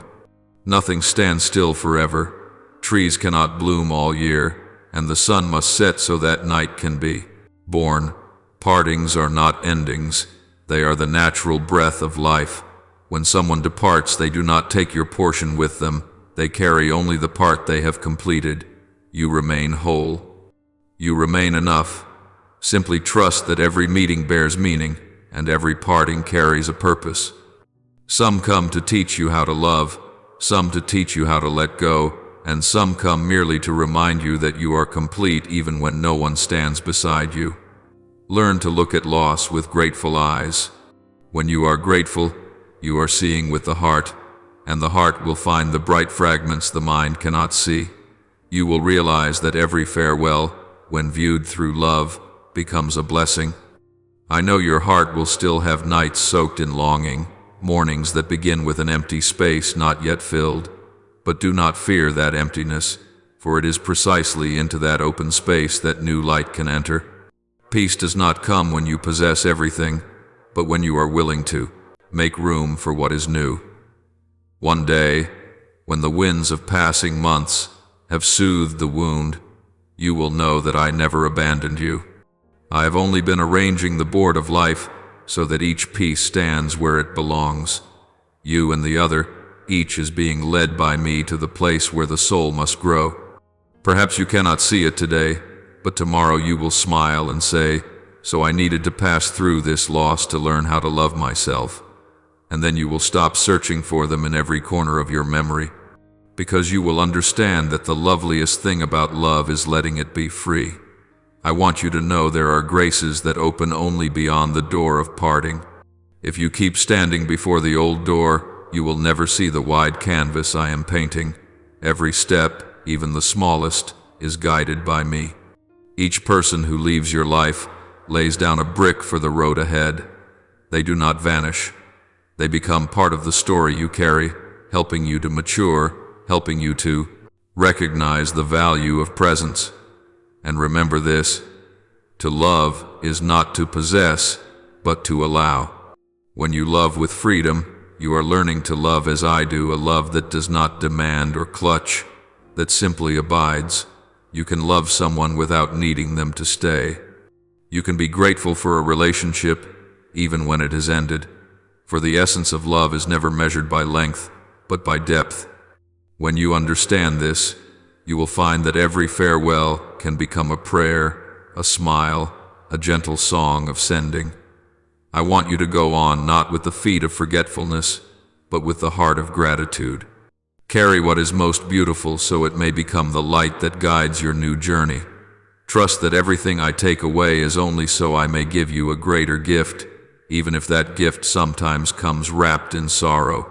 Nothing stands still forever. Trees cannot bloom all year, and the sun must set so that night can be born. Partings are not endings. They are the natural breath of life. When someone departs, they do not take your portion with them. They carry only the part they have completed. You remain whole. You remain enough. Simply trust that every meeting bears meaning, and every parting carries a purpose. Some come to teach you how to love, some to teach you how to let go, and some come merely to remind you that you are complete even when no one stands beside you. Learn to look at loss with grateful eyes. When you are grateful, you are seeing with the heart, and the heart will find the bright fragments the mind cannot see. You will realize that every farewell, when viewed through love, becomes a blessing. I know your heart will still have nights soaked in longing, mornings that begin with an empty space not yet filled. But do not fear that emptiness, for it is precisely into that open space that new light can enter. Peace does not come when you possess everything, but when you are willing to make room for what is new. One day, when the winds of passing months have soothed the wound, you will know that I never abandoned you. I have only been arranging the board of life so that each piece stands where it belongs. You and the other, each is being led by me to the place where the soul must grow. Perhaps you cannot see it today, but tomorrow you will smile and say, "So I needed to pass through this loss to learn how to love myself." And then you will stop searching for them in every corner of your memory, because you will understand that the loveliest thing about love is letting it be free. I want you to know there are graces that open only beyond the door of parting. If you keep standing before the old door, you will never see the wide canvas I am painting. Every step, even the smallest, is guided by me. Each person who leaves your life lays down a brick for the road ahead. They do not vanish. They become part of the story you carry, helping you to mature, helping you to recognize the value of presence. And remember this: to love is not to possess, but to allow. When you love with freedom, you are learning to love as I do, a love that does not demand or clutch, that simply abides. You can love someone without needing them to stay. You can be grateful for a relationship, even when it has ended. For the essence of love is never measured by length, but by depth. When you understand this, you will find that every farewell can become a prayer, a smile, a gentle song of sending. I want you to go on not with the feet of forgetfulness, but with the heart of gratitude. Carry what is most beautiful so it may become the light that guides your new journey. Trust that everything I take away is only so I may give you a greater gift, even if that gift sometimes comes wrapped in sorrow.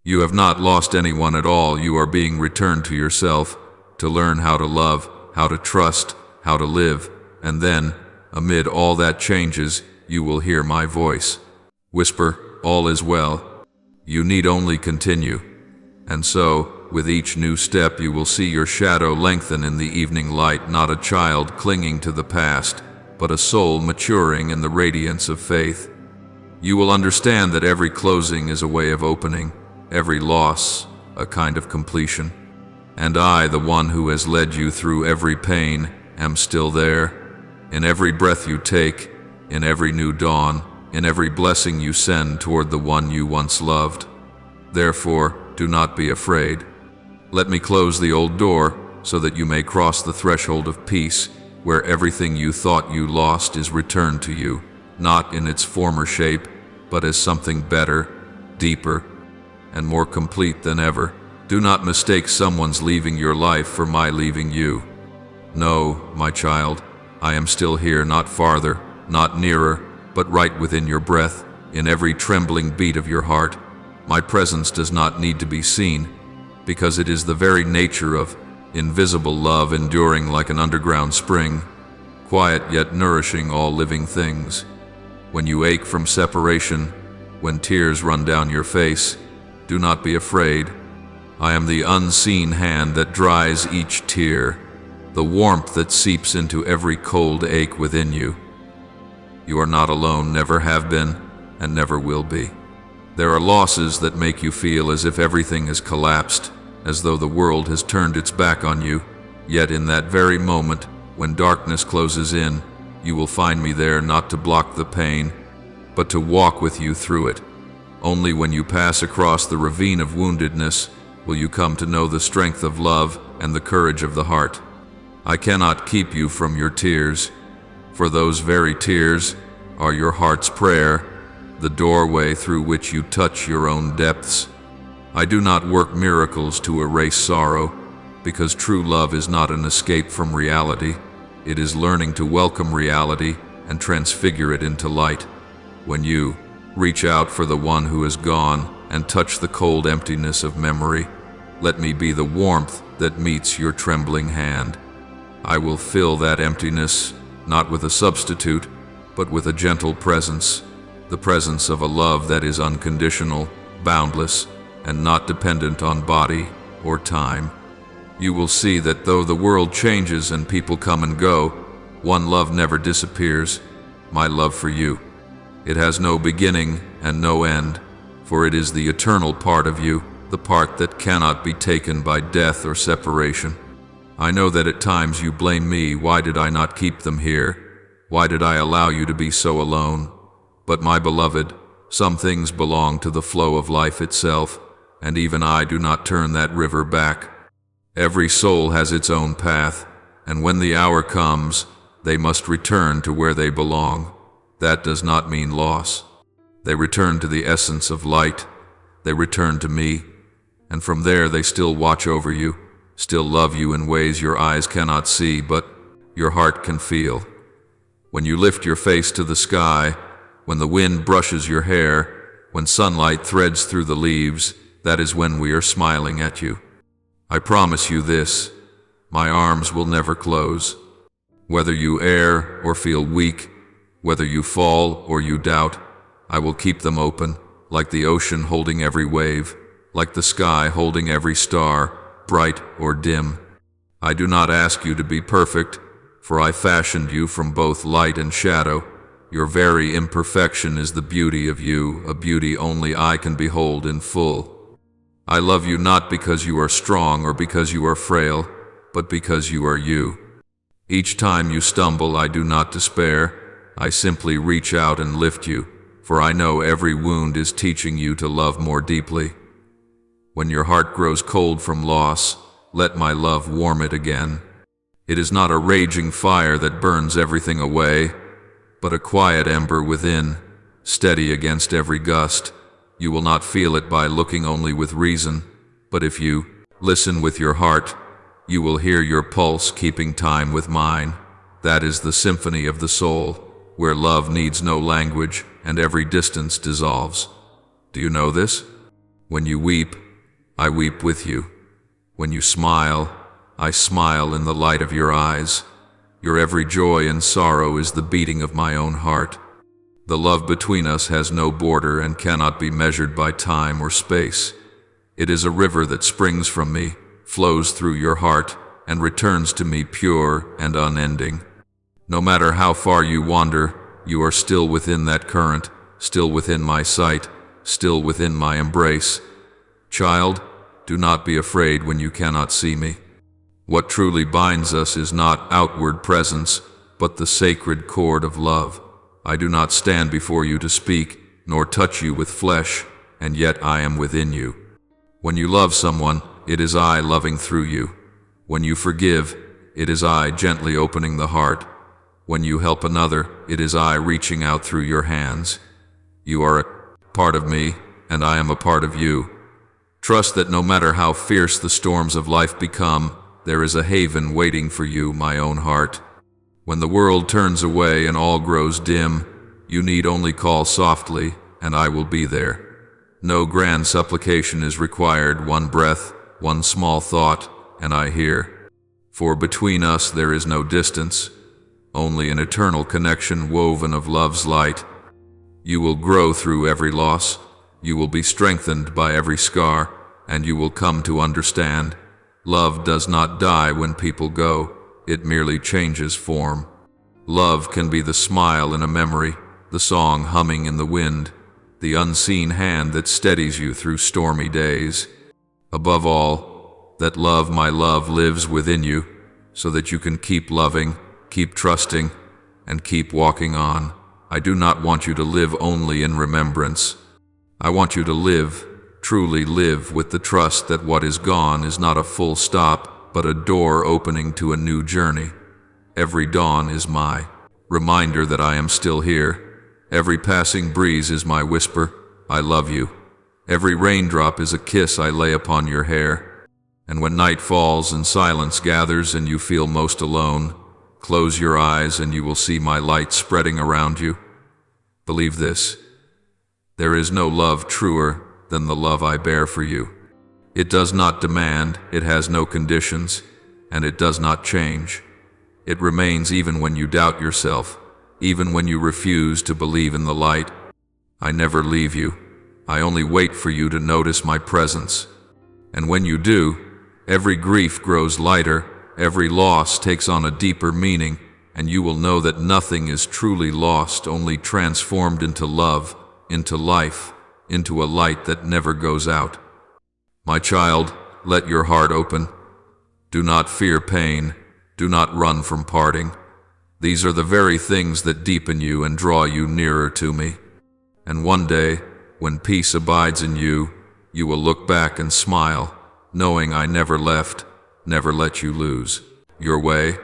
You have not lost anyone at all. You are being returned to yourself, to learn how to love, how to trust, how to live, and then, amid all that changes, you will hear my voice whisper, "All is well." You need only continue. And so, with each new step you will see your shadow lengthen in the evening light, not a child clinging to the past, but a soul maturing in the radiance of faith. You will understand that every closing is a way of opening, every loss a kind of completion. And I, the one who has led you through every pain, am still there. In every breath you take, in every new dawn, in every blessing you send toward the one you once loved. Therefore, do not be afraid. Let me close the old door so that you may cross the threshold of peace, where everything you thought you lost is returned to you, not in its former shape, but as something better, deeper, and more complete than ever. Do not mistake someone's leaving your life for my leaving you. No, my child, I am still here, not farther, not nearer, but right within your breath, in every trembling beat of your heart. My presence does not need to be seen, because it is the very nature of invisible love, enduring like an underground spring, quiet yet nourishing all living things. When you ache from separation, when tears run down your face, do not be afraid. I am the unseen hand that dries each tear, the warmth that seeps into every cold ache within you. You are not alone, never have been, and never will be. There are losses that make you feel as if everything has collapsed, as though the world has turned its back on you. Yet in that very moment, when darkness closes in, you will find me there, not to block the pain, but to walk with you through it. Only when you pass across the ravine of woundedness will you come to know the strength of love and the courage of the heart. I cannot keep you from your tears, for those very tears are your heart's prayer, the doorway through which you touch your own depths. I do not work miracles to erase sorrow, because true love is not an escape from reality. It is learning to welcome reality and transfigure it into light. When you reach out for the one who is gone and touch the cold emptiness of memory, let me be the warmth that meets your trembling hand. I will fill that emptiness, not with a substitute, but with a gentle presence, the presence of a love that is unconditional, boundless, and not dependent on body or time. You will see that though the world changes and people come and go, one love never disappears, my love for you. It has no beginning and no end, for it is the eternal part of you, the part that cannot be taken by death or separation. I know that at times you blame me. Why did I not keep them here? Why did I allow you to be so alone? But my beloved, some things belong to the flow of life itself, and even I do not turn that river back. Every soul has its own path, and when the hour comes, they must return to where they belong. That does not mean loss. They return to the essence of light. They return to me, and from there they still watch over you, still love you in ways your eyes cannot see, but your heart can feel. When you lift your face to the sky, when the wind brushes your hair, when sunlight threads through the leaves, that is when we are smiling at you. I promise you this, my arms will never close. Whether you err or feel weak, whether you fall or you doubt, I will keep them open, like the ocean holding every wave, like the sky holding every star, bright or dim. I do not ask you to be perfect, for I fashioned you from both light and shadow. Your very imperfection is the beauty of you, a beauty only I can behold in full. I love you not because you are strong or because you are frail, but because you are you. Each time you stumble, I do not despair. I simply reach out and lift you, for I know every wound is teaching you to love more deeply. When your heart grows cold from loss, let my love warm it again. It is not a raging fire that burns everything away, but a quiet ember within, steady against every gust. You will not feel it by looking only with reason, but if you listen with your heart, you will hear your pulse keeping time with mine. That is the symphony of the soul, where love needs no language and every distance dissolves. Do you know this? When you weep, I weep with you. When you smile, I smile in the light of your eyes. Your every joy and sorrow is the beating of my own heart. The love between us has no border and cannot be measured by time or space. It is a river that springs from me, flows through your heart, and returns to me pure and unending. No matter how far you wander, you are still within that current, still within my sight, still within my embrace. Child, do not be afraid when you cannot see me. What truly binds us is not outward presence, but the sacred cord of love. I do not stand before you to speak, nor touch you with flesh, and yet I am within you. When you love someone, it is I loving through you. When you forgive, it is I gently opening the heart. When you help another, it is I reaching out through your hands. You are a part of me, and I am a part of you. Trust that no matter how fierce the storms of life become, there is a haven waiting for you, my own heart. When the world turns away and all grows dim, you need only call softly, and I will be there. No grand supplication is required, one breath, one small thought, and I hear. For between us there is no distance, only an eternal connection woven of love's light. You will grow through every loss, you will be strengthened by every scar, and you will come to understand. Love does not die when people go, it merely changes form. Love can be the smile in a memory, the song humming in the wind, the unseen hand that steadies you through stormy days. Above all, that love, my love, lives within you, so that you can keep loving, keep trusting, and keep walking on. I do not want you to live only in remembrance. I want you to live, truly live, with the trust that what is gone is not a full stop, but a door opening to a new journey. Every dawn is my reminder that I am still here. Every passing breeze is my whisper, I love you. Every raindrop is a kiss I lay upon your hair. And when night falls and silence gathers and you feel most alone, close your eyes and you will see my light spreading around you. Believe this, there is no love truer than the love I bear for you. It does not demand, it has no conditions, and it does not change. It remains even when you doubt yourself, even when you refuse to believe in the light. I never leave you. I only wait for you to notice my presence. And when you do, every grief grows lighter, every loss takes on a deeper meaning, and you will know that nothing is truly lost, only transformed into love, into life, into a light that never goes out. My child, let your heart open. Do not fear pain. Do not run from parting. These are the very things that deepen you and draw you nearer to me. And one day, when peace abides in you, you will look back and smile, knowing I never left, never let you lose your way.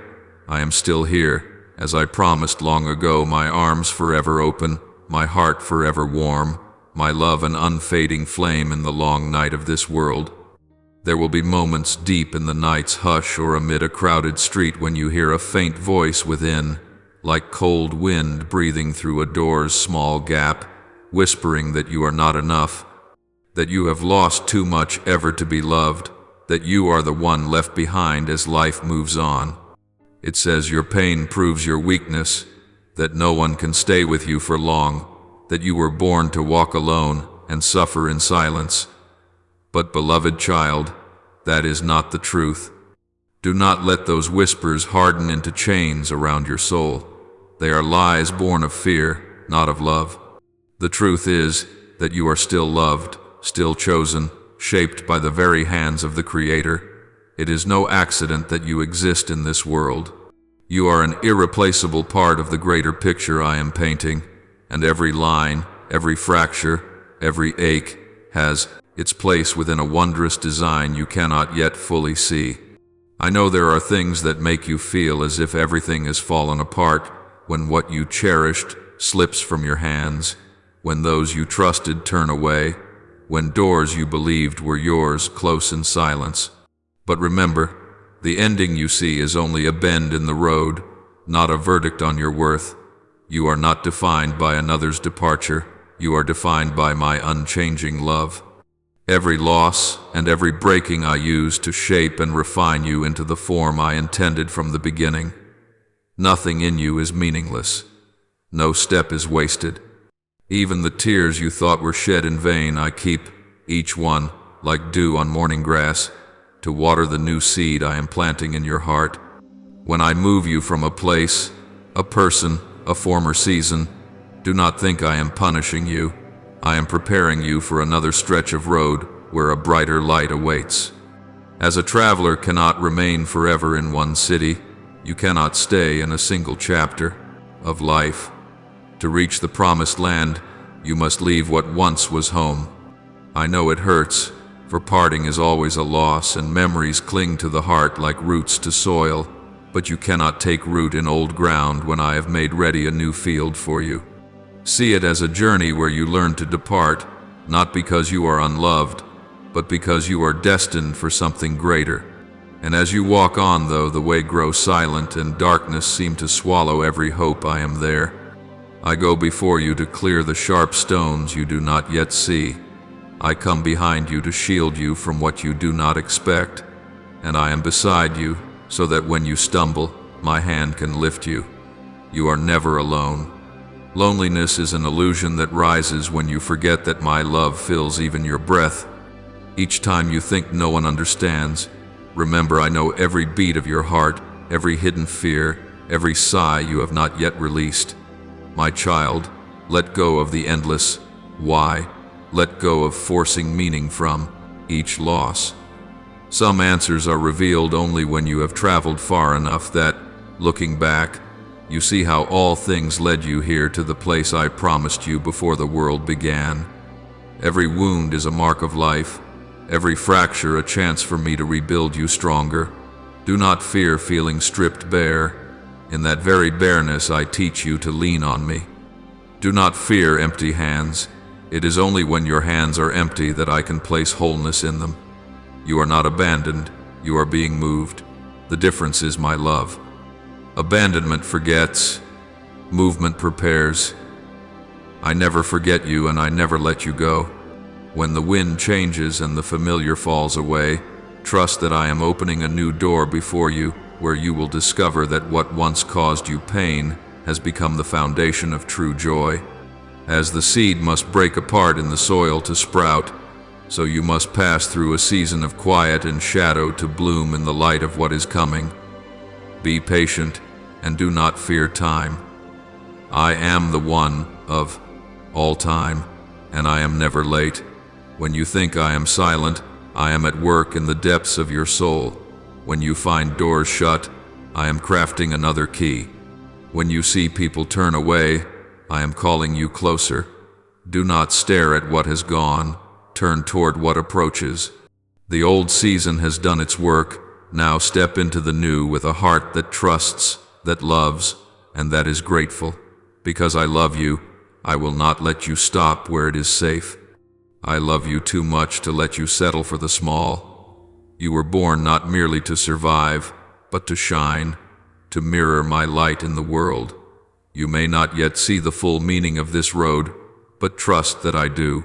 I am still here, as I promised long ago, my arms forever open, my heart forever warm, my love an unfading flame in the long night of this world. There will be moments deep in the night's hush or amid a crowded street when you hear a faint voice within, like cold wind breathing through a door's small gap, whispering that you are not enough, that you have lost too much ever to be loved, that you are the one left behind as life moves on. It says your pain proves your weakness, that no one can stay with you for long, that you were born to walk alone and suffer in silence. But, beloved child, that is not the truth. Do not let those whispers harden into chains around your soul. They are lies born of fear, not of love. The truth is that you are still loved, still chosen, shaped by the very hands of the Creator. It is no accident that you exist in this world. You are an irreplaceable part of the greater picture I am painting, and every line, every fracture, every ache has its place within a wondrous design you cannot yet fully see. I know there are things that make you feel as if everything has fallen apart, when what you cherished slips from your hands, when those you trusted turn away, when doors you believed were yours close in silence. But remember, the ending you see is only a bend in the road, not a verdict on your worth. You are not defined by another's departure. You are defined by my unchanging love. Every loss and every breaking I use to shape and refine you into the form I intended from the beginning. Nothing in you is meaningless. No step is wasted. Even the tears you thought were shed in vain I keep, each one, like dew on morning grass, to water the new seed I am planting in your heart. When I move you from a place, a person, a former season, do not think I am punishing you. I am preparing you for another stretch of road where a brighter light awaits. As a traveler cannot remain forever in one city, you cannot stay in a single chapter of life. To reach the promised land, you must leave what once was home. I know it hurts, for parting is always a loss, and memories cling to the heart like roots to soil, but you cannot take root in old ground when I have made ready a new field for you. See it as a journey where you learn to depart, not because you are unloved, but because you are destined for something greater. And as you walk on, though the way grows silent and darkness seem to swallow every hope, I am there. I go before you to clear the sharp stones you do not yet see. I come behind you to shield you from what you do not expect, and I am beside you so that when you stumble, my hand can lift you. You are never alone. Loneliness is an illusion that rises when you forget that my love fills even your breath. Each time you think no one understands, remember I know every beat of your heart, every hidden fear, every sigh you have not yet released. My child, let go of the endless why. Let go of forcing meaning from each loss. Some answers are revealed only when you have traveled far enough that, looking back, you see how all things led you here to the place I promised you before the world began. Every wound is a mark of life, every fracture a chance for me to rebuild you stronger. Do not fear feeling stripped bare. In that very bareness I teach you to lean on me. Do not fear empty hands. It is only when your hands are empty that I can place wholeness in them. You are not abandoned, you are being moved. The difference is my love. Abandonment forgets, movement prepares. I never forget you and I never let you go. When the wind changes and the familiar falls away, trust that I am opening a new door before you, where you will discover that what once caused you pain has become the foundation of true joy. As the seed must break apart in the soil to sprout, so you must pass through a season of quiet and shadow to bloom in the light of what is coming. Be patient and do not fear time. I am the one of all time, and I am never late. When you think I am silent, I am at work in the depths of your soul. When you find doors shut, I am crafting another key. When you see people turn away, I am calling you closer. Do not stare at what has gone. Turn toward what approaches. The old season has done its work. Now step into the new with a heart that trusts, that loves, and that is grateful. Because I love you, I will not let you stop where it is safe. I love you too much to let you settle for the small. You were born not merely to survive, but to shine, to mirror my light in the world. You may not yet see the full meaning of this road, but trust that I do.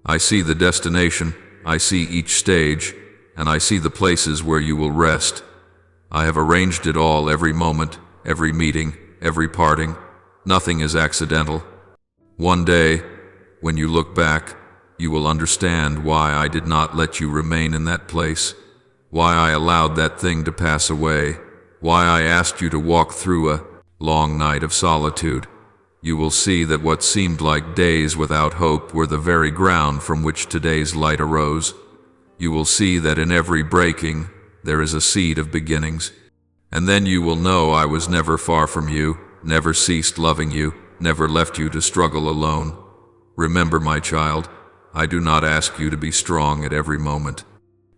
I see the destination, I see each stage, and I see the places where you will rest. I have arranged it all, every moment, every meeting, every parting. Nothing is accidental. One day, when you look back, you will understand why I did not let you remain in that place, why I allowed that thing to pass away, why I asked you to walk through a long night of solitude. You will see that what seemed like days without hope were the very ground from which today's light arose. You will see that in every breaking, there is a seed of beginnings. And then you will know I was never far from you, never ceased loving you, never left you to struggle alone. Remember, my child, I do not ask you to be strong at every moment.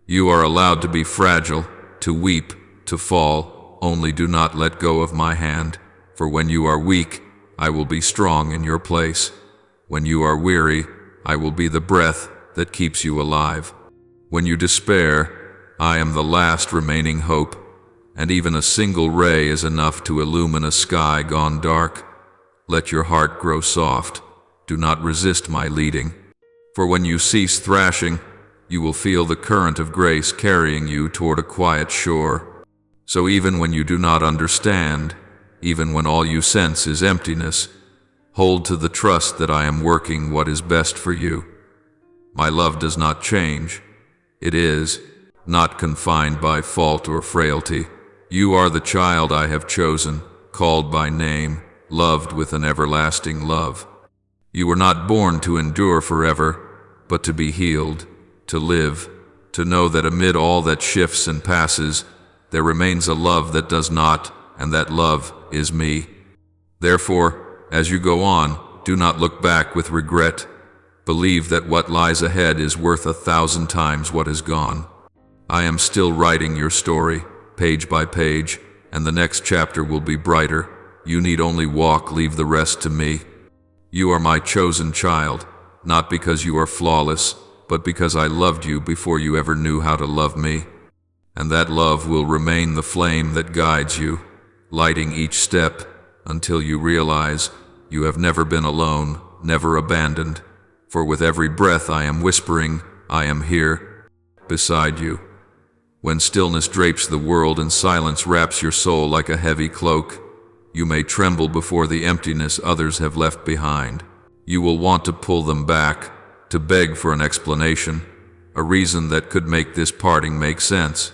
You are allowed to be fragile, to weep, to fall, only do not let go of my hand. For when you are weak, I will be strong in your place. When you are weary, I will be the breath that keeps you alive. When you despair, I am the last remaining hope, and even a single ray is enough to illumine a sky gone dark. Let your heart grow soft. Do not resist my leading. For when you cease thrashing, you will feel the current of grace carrying you toward a quiet shore. So even when you do not understand, even when all you sense is emptiness, hold to the trust that I am working what is best for you. My love does not change. It is not confined by fault or frailty. You are the child I have chosen, called by name, loved with an everlasting love. You were not born to endure forever, but to be healed, to live, to know that amid all that shifts and passes, there remains a love that does not, and that love is me. Therefore, as you go on, do not look back with regret. Believe that what lies ahead is worth 1,000 times what is gone. I am still writing your story, page by page, and the next chapter will be brighter. You need only walk, leave the rest to me. You are my chosen child, not because you are flawless, but because I loved you before you ever knew how to love me. And that love will remain the flame that guides you, lighting each step until you realize you have never been alone, never abandoned. For with every breath I am whispering, I am here, beside you. When stillness drapes the world and silence wraps your soul like a heavy cloak, you may tremble before the emptiness others have left behind. You will want to pull them back, to beg for an explanation, a reason that could make this parting make sense.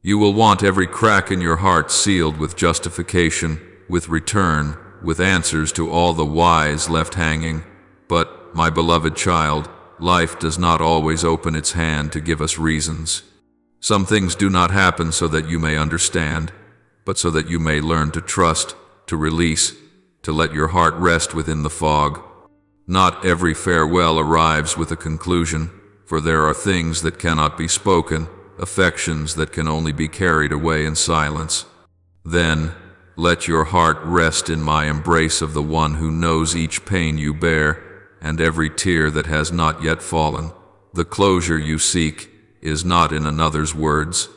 You will want every crack in your heart sealed with justification, with return, with answers to all the whys left hanging. But, my beloved child, life does not always open its hand to give us reasons. Some things do not happen so that you may understand, but so that you may learn to trust, to release, to let your heart rest within the fog. Not every farewell arrives with a conclusion, for there are things that cannot be spoken, affections that can only be carried away in silence. Then, let your heart rest in my embrace of the one who knows each pain you bear, and every tear that has not yet fallen. The closure you seek is not in another's words.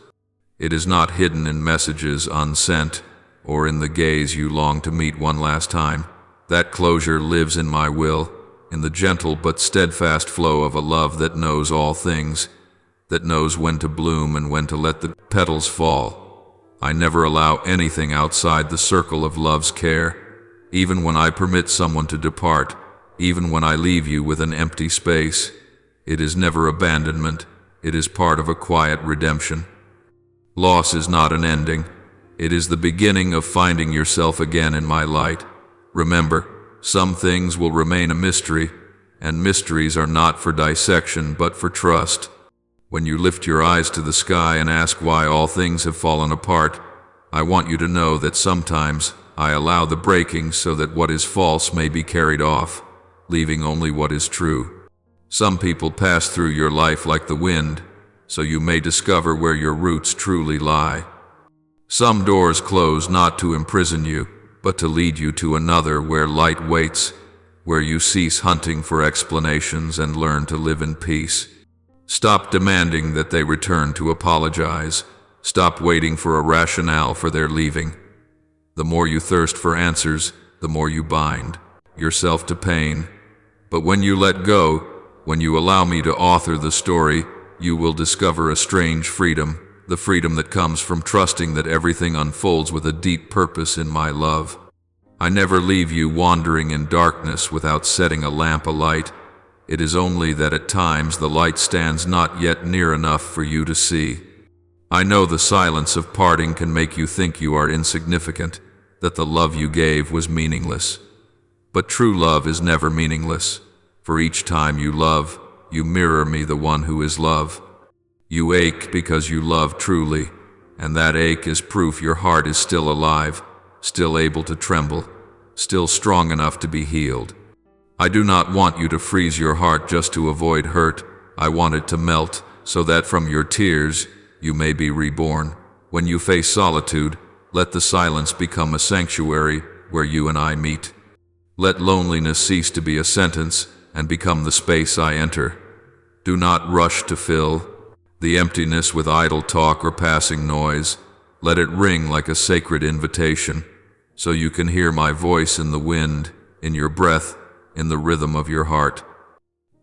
It is not hidden in messages unsent, or in the gaze you long to meet one last time. That closure lives in my will, in the gentle but steadfast flow of a love that knows all things, that knows when to bloom and when to let the petals fall. I never allow anything outside the circle of love's care. even when I permit someone to depart, even when I leave you with an empty space. It is never abandonment, it is part of a quiet redemption. Loss is not an ending, it is the beginning of finding yourself again in my light. Remember, some things will remain a mystery, and mysteries are not for dissection but for trust. When you lift your eyes to the sky and ask why all things have fallen apart, I want you to know that sometimes I allow the breaking so that what is false may be carried off, leaving only what is true. Some people pass through your life like the wind, so you may discover where your roots truly lie. Some doors close not to imprison you, but to lead you to another where light waits, where you cease hunting for explanations and learn to live in peace. Stop demanding that they return to apologize. Stop waiting for a rationale for their leaving. The more you thirst for answers, the more you bind yourself to pain. But when you let go, when you allow me to author the story, you will discover a strange freedom, the freedom that comes from trusting that everything unfolds with a deep purpose in my love. I never leave you wandering in darkness without setting a lamp alight. It is only that at times the light stands not yet near enough for you to see. I know the silence of parting can make you think you are insignificant, that the love you gave was meaningless. But true love is never meaningless, for each time you love, you mirror me, the one who is love. You ache because you love truly, and that ache is proof your heart is still alive, still able to tremble, still strong enough to be healed. I do not want you to freeze your heart just to avoid hurt. I want it to melt, so that from your tears you may be reborn. When you face solitude, let the silence become a sanctuary where you and I meet. Let loneliness cease to be a sentence and become the space I enter. Do not rush to fill the emptiness with idle talk or passing noise. Let it ring like a sacred invitation, so you can hear my voice in the wind, in your breath, in the rhythm of your heart.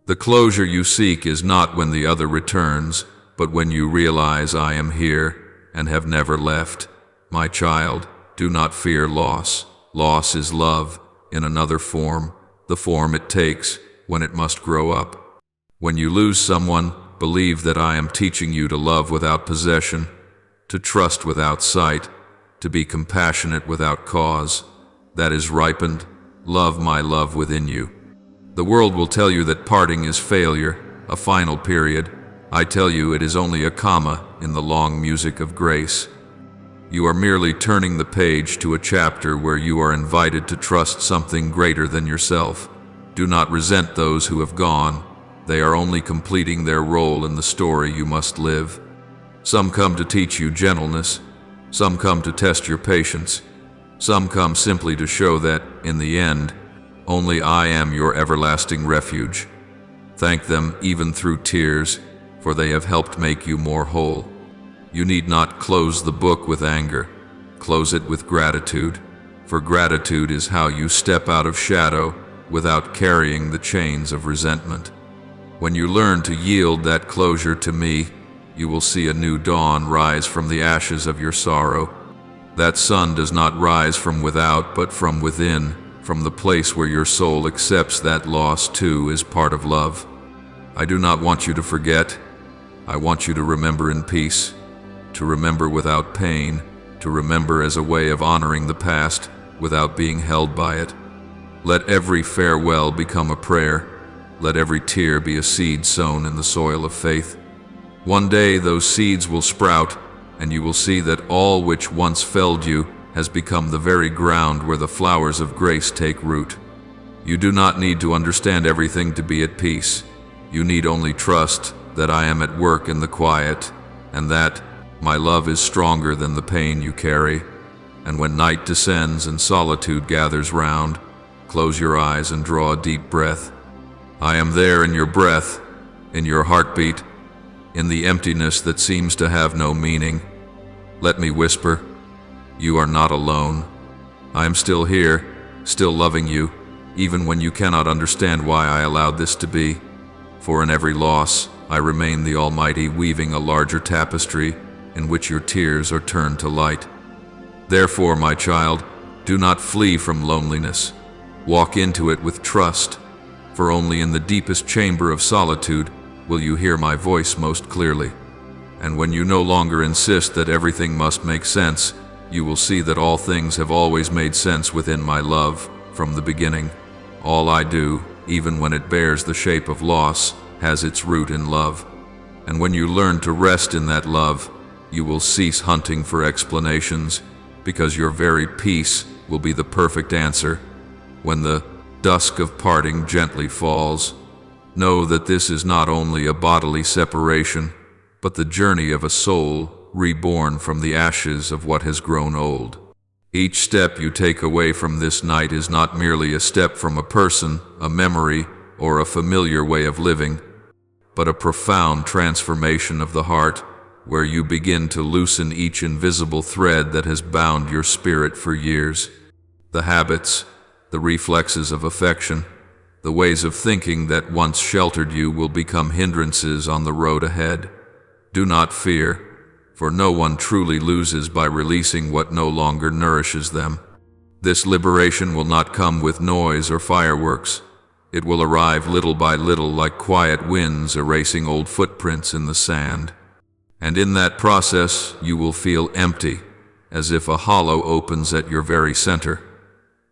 The closure you seek is not when the other returns, but when you realize I am here and have never left. My child, do not fear loss. Loss is love in another form, the form it takes when it must grow up. When you lose someone, believe that I am teaching you to love without possession, to trust without sight, to be compassionate without cause. That is ripened. Love my love within you. The world will tell you that parting is failure, a final period. I tell you it is only a comma in the long music of grace. You are merely turning the page to a chapter where you are invited to trust something greater than yourself. Do not resent those who have gone. They are only completing their role in the story you must live. Some come to teach you gentleness. Some come to test your patience. Some come simply to show that, in the end, only I am your everlasting refuge. Thank them even through tears, for they have helped make you more whole. You need not close the book with anger. Close it with gratitude, for gratitude is how you step out of shadow without carrying the chains of resentment. When you learn to yield that closure to me, you will see a new dawn rise from the ashes of your sorrow. That sun does not rise from without, but from within, from the place where your soul accepts that loss too is part of love. I do not want you to forget. I want you to remember in peace, to remember without pain, to remember as a way of honoring the past without being held by it. Let every farewell become a prayer. Let every tear be a seed sown in the soil of faith. One day those seeds will sprout, and you will see that all which once felled you has become the very ground where the flowers of grace take root. You do not need to understand everything to be at peace. You need only trust that I am at work in the quiet, and that my love is stronger than the pain you carry. And when night descends and solitude gathers round, close your eyes and draw a deep breath. I am there in your breath, in your heartbeat, in the emptiness that seems to have no meaning. Let me whisper, you are not alone. I am still here, still loving you, even when you cannot understand why I allowed this to be. For in every loss, I remain the Almighty, weaving a larger tapestry in which your tears are turned to light. Therefore, my child, Do not flee from loneliness. Walk into it with trust, for only in the deepest chamber of solitude will you hear my voice most clearly. And when you no longer insist that everything must make sense, you will see that all things have always made sense within my love from the beginning. All I do, even when it bears the shape of loss, has its root in love. And when you learn to rest in that love, you will cease hunting for explanations, because your very peace will be the perfect answer. When the dusk of parting gently falls, know that this is not only a bodily separation, but the journey of a soul reborn from the ashes of what has grown old. Each step you take away from this night is not merely a step from a person, a memory, or a familiar way of living, but a profound transformation of the heart, where you begin to loosen each invisible thread that has bound your spirit for years. The habits, the reflexes of affection, the ways of thinking that once sheltered you will become hindrances on the road ahead. Do not fear, for no one truly loses by releasing what no longer nourishes them. This liberation will not come with noise or fireworks. It will arrive little by little like quiet winds erasing old footprints in the sand. And in that process you will feel empty, as if a hollow opens at your very center.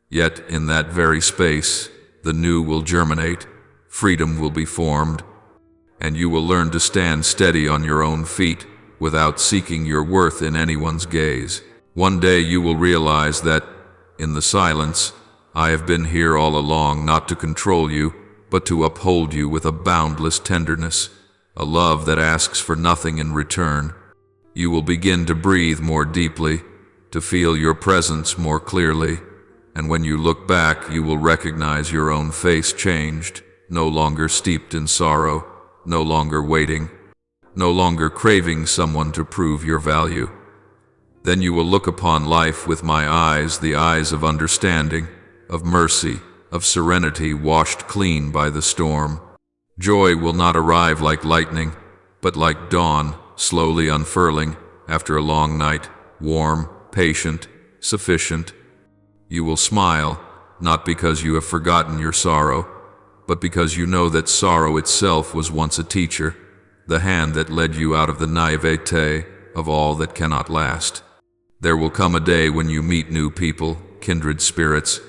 Yet in that very space, the new will germinate, freedom will be formed, and you will learn to stand steady on your own feet, without seeking your worth in anyone's gaze. One day you will realize that, in the silence, I have been here all along not to control you, but to uphold you with a boundless tenderness, a love that asks for nothing in return. You will begin to breathe more deeply, to feel your presence more clearly, and when you look back you will recognize your own face changed, no longer steeped in sorrow, no longer waiting, no longer craving someone to prove your value. Then you will look upon life with my eyes, the eyes of understanding, of mercy, of serenity washed clean by the storm. Joy will not arrive like lightning, but like dawn, slowly unfurling after a long night, warm, patient, sufficient. You will smile, not because you have forgotten your sorrow, but because you know that sorrow itself was once a teacher, the hand that led you out of the naivete of all that cannot last. There will come a day when you meet new people, kindred spirits,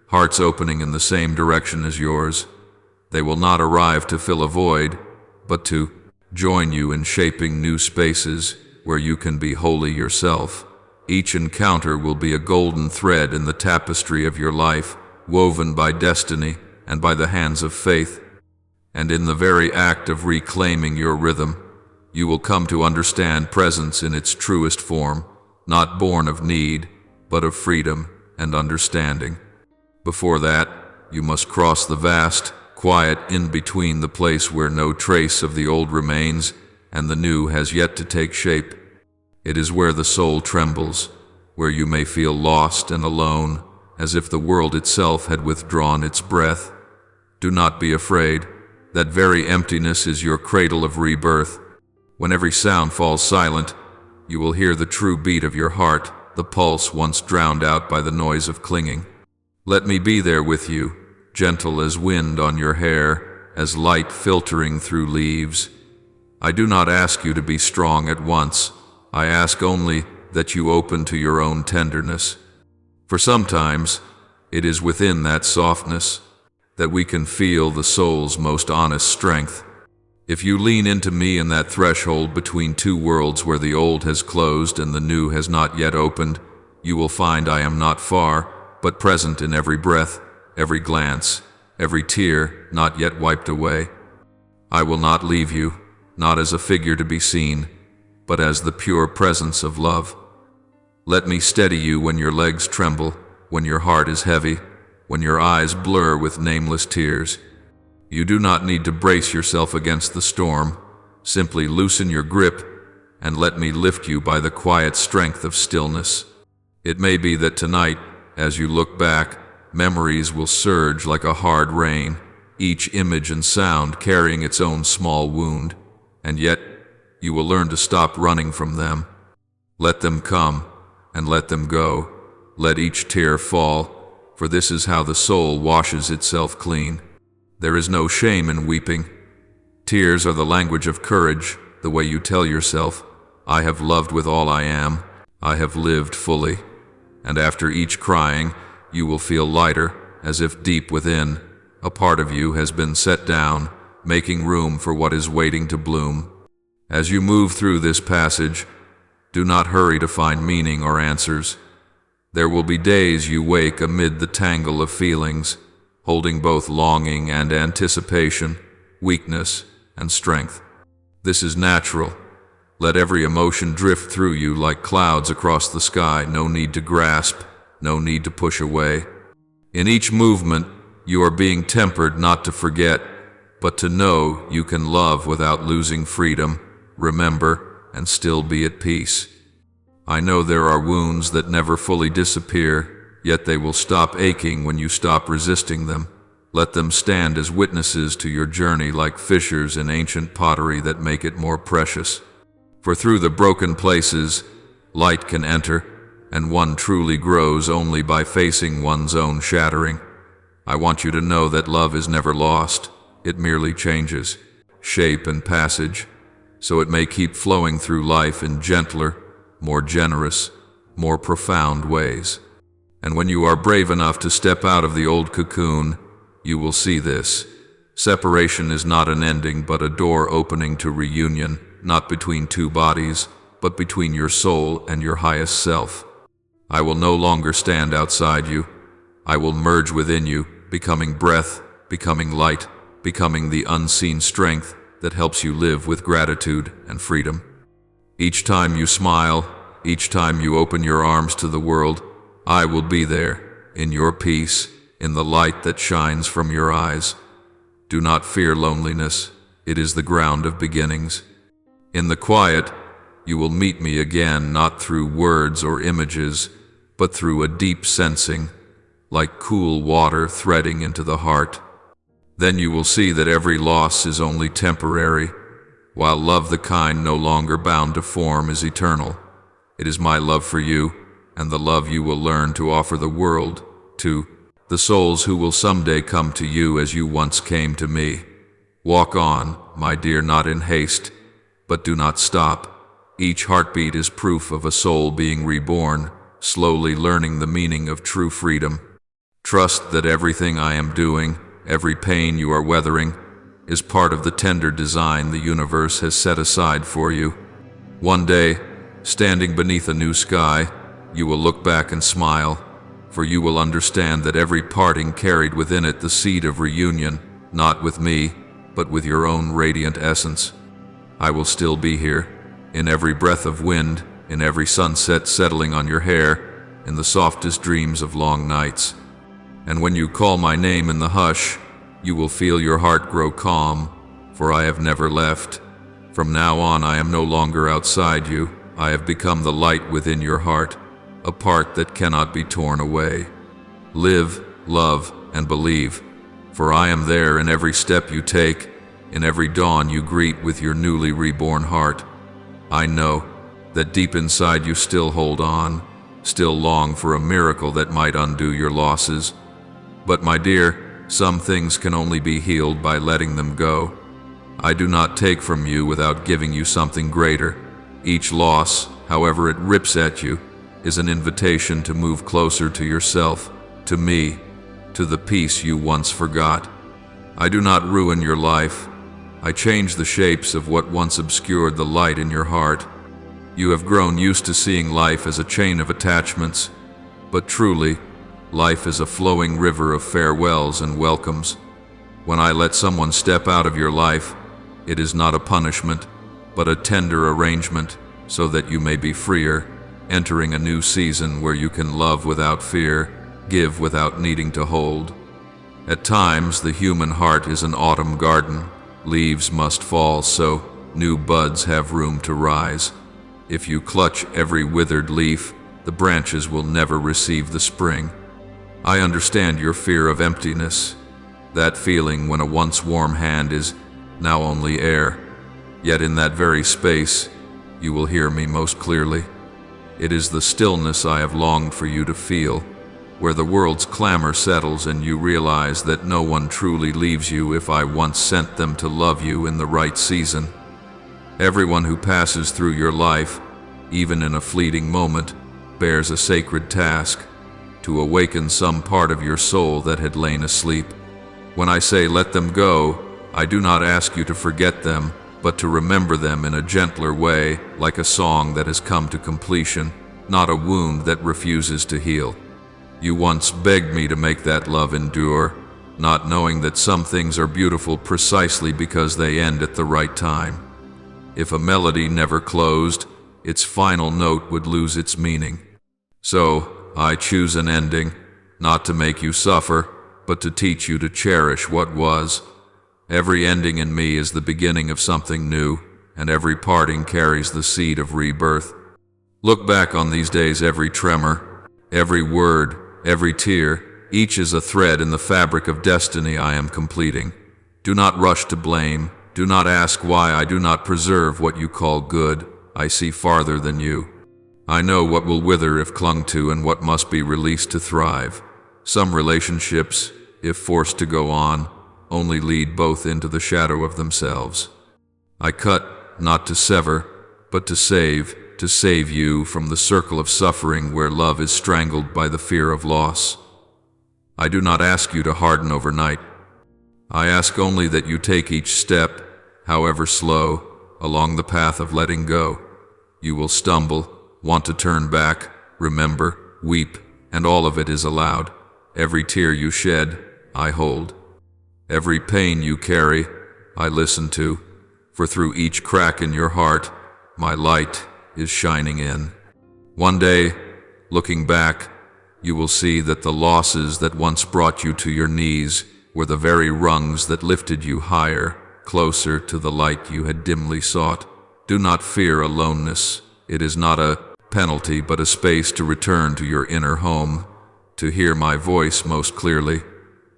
hearts opening in the same direction as yours. They will not arrive to fill a void, but to join you in shaping new spaces where you can be wholly yourself. Each encounter will be a golden thread in the tapestry of your life, woven by destiny and by the hands of faith. And in the very act of reclaiming your rhythm, you will come to understand presence in its truest form, not born of need, but of freedom and understanding. Before that, you must cross the vast, quiet in-between, the place where no trace of the old remains and the new has yet to take shape. It is where the soul trembles, where you may feel lost and alone, as if the world itself had withdrawn its breath. Do not be afraid. That very emptiness is your cradle of rebirth. When every sound falls silent, you will hear the true beat of your heart, the pulse once drowned out by the noise of clinging. Let me be there with you, gentle as wind on your hair, as light filtering through leaves. I do not ask you to be strong at once. I ask only that you open to your own tenderness. For sometimes, it is within that softness that we can feel the soul's most honest strength. If you lean into me in that threshold between two worlds where the old has closed and the new has not yet opened, you will find I am not far, but present in every breath, every glance, every tear not yet wiped away. I will not leave you, not as a figure to be seen, but as the pure presence of love. Let me steady you when your legs tremble, when your heart is heavy, when your eyes blur with nameless tears. You do not need to brace yourself against the storm. Simply loosen your grip and let me lift you by the quiet strength of stillness. It may be that tonight, as you look back, memories will surge like a hard rain, each image and sound carrying its own small wound, and yet you will learn to stop running from them. Let them come and let them go. Let each tear fall, for this is how the soul washes itself clean. There is no shame in weeping. Tears are the language of courage, the way you tell yourself, I have loved with all I am, I have lived fully. And after each crying, you will feel lighter, as if deep within, a part of you has been set down, making room for what is waiting to bloom. As you move through this passage, do not hurry to find meaning or answers. There will be days you wake amid the tangle of feelings, holding both longing and anticipation, weakness and strength. This is natural. Let every emotion drift through you like clouds across the sky, no need to grasp, no need to push away. In each movement, you are being tempered not to forget, but to know you can love without losing freedom, remember, and still be at peace. I know there are wounds that never fully disappear, yet they will stop aching when you stop resisting them. Let them stand as witnesses to your journey like fissures in ancient pottery that make it more precious. For through the broken places, light can enter, and one truly grows only by facing one's own shattering. I want you to know that love is never lost. It merely changes shape and passage, so it may keep flowing through life in gentler, more generous, more profound ways. And when you are brave enough to step out of the old cocoon, you will see this. Separation is not an ending, but a door opening to reunion, not between two bodies, but between your soul and your highest self. I will no longer stand outside you. I will merge within you, becoming breath, becoming light, becoming the unseen strength that helps you live with gratitude and freedom. Each time you smile, each time you open your arms to the world, I will be there, in your peace, in the light that shines from your eyes. Do not fear loneliness. It is the ground of beginnings. In the quiet, you will meet me again, not through words or images, but through a deep sensing, like cool water threading into the heart. Then you will see that every loss is only temporary, while love the kind no longer bound to form is eternal. It is my love for you, and the love you will learn to offer the world, to the souls who will someday come to you as you once came to me. Walk on, my dear, not in haste, but do not stop. Each heartbeat is proof of a soul being reborn, slowly learning the meaning of true freedom. Trust that everything I am doing, every pain you are weathering, is part of the tender design the universe has set aside for you. One day, standing beneath a new sky, you will look back and smile, for you will understand that every parting carried within it the seed of reunion, not with me, but with your own radiant essence. I will still be here, in every breath of wind, in every sunset settling on your hair, in the softest dreams of long nights. And when you call my name in the hush, you will feel your heart grow calm, for I have never left. From now on, I am no longer outside you. I have become the light within your heart, a part that cannot be torn away. Live, love, and believe, for I am there in every step you take, in every dawn you greet with your newly reborn heart. I know that deep inside you still hold on, still long for a miracle that might undo your losses. But my dear, some things can only be healed by letting them go. I do not take from you without giving you something greater. Each loss, however it rips at you, is an invitation to move closer to yourself, to me, to the peace you once forgot. I do not ruin your life. I change the shapes of what once obscured the light in your heart. You have grown used to seeing life as a chain of attachments, but truly, life is a flowing river of farewells and welcomes. When I let someone step out of your life, it is not a punishment, but a tender arrangement, so that you may be freer, entering a new season where you can love without fear, give without needing to hold. At times, the human heart is an autumn garden. Leaves must fall so new buds have room to rise. If you clutch every withered leaf, the branches will never receive the spring. I understand your fear of emptiness, that feeling when a once warm hand is now only air. Yet in that very space, you will hear me most clearly. It is the stillness I have longed for you to feel, where the world's clamor settles and you realize that no one truly leaves you if I once sent them to love you in the right season. Everyone who passes through your life, even in a fleeting moment, bears a sacred task, to awaken some part of your soul that had lain asleep. When I say let them go, I do not ask you to forget them, but to remember them in a gentler way, like a song that has come to completion, not a wound that refuses to heal. You once begged me to make that love endure, not knowing that some things are beautiful precisely because they end at the right time. If a melody never closed, its final note would lose its meaning. So, I choose an ending, not to make you suffer, but to teach you to cherish what was. Every ending in me is the beginning of something new, and every parting carries the seed of rebirth. Look back on these days, every tremor, every word, every tear, each is a thread in the fabric of destiny I am completing. Do not rush to blame. Do not ask why I do not preserve what you call good. I see farther than you. I know what will wither if clung to and what must be released to thrive. Some relationships, if forced to go on, only lead both into the shadow of themselves. I cut, not to sever, but to save you from the circle of suffering where love is strangled by the fear of loss. I do not ask you to harden overnight. I ask only that you take each step, however slow, along the path of letting go. You will stumble, want to turn back, remember, weep, and all of it is allowed. Every tear you shed, I hold. Every pain you carry, I listen to, for through each crack in your heart, my light is shining in. One day, looking back, you will see that the losses that once brought you to your knees were the very rungs that lifted you higher, closer to the light you had dimly sought. Do not fear aloneness. It is not a penalty, but a space to return to your inner home, to hear my voice most clearly.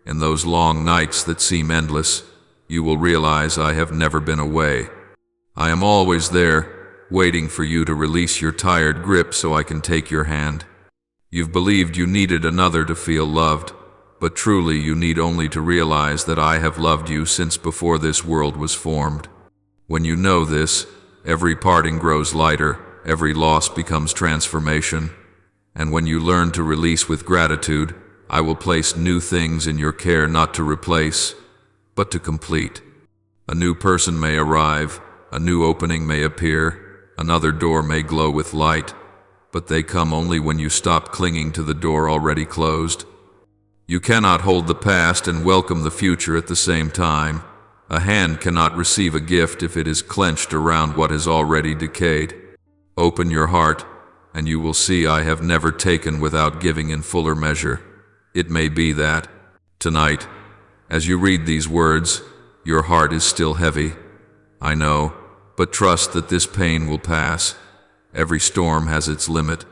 In those long nights that seem endless, you will realize I have never been away. I am always there, waiting for you to release your tired grip so I can take your hand. You've believed you needed another to feel loved, but truly you need only to realize that I have loved you since before this world was formed. When you know this, every parting grows lighter, every loss becomes transformation, and when you learn to release with gratitude, I will place new things in your care not to replace, but to complete. A new person may arrive, a new opening may appear, another door may glow with light, but they come only when you stop clinging to the door already closed. You cannot hold the past and welcome the future at the same time. A hand cannot receive a gift if it is clenched around what has already decayed. Open your heart, and you will see I have never taken without giving in fuller measure. It may be that, tonight, as you read these words, your heart is still heavy. I know, but trust that this pain will pass. Every storm has its limit.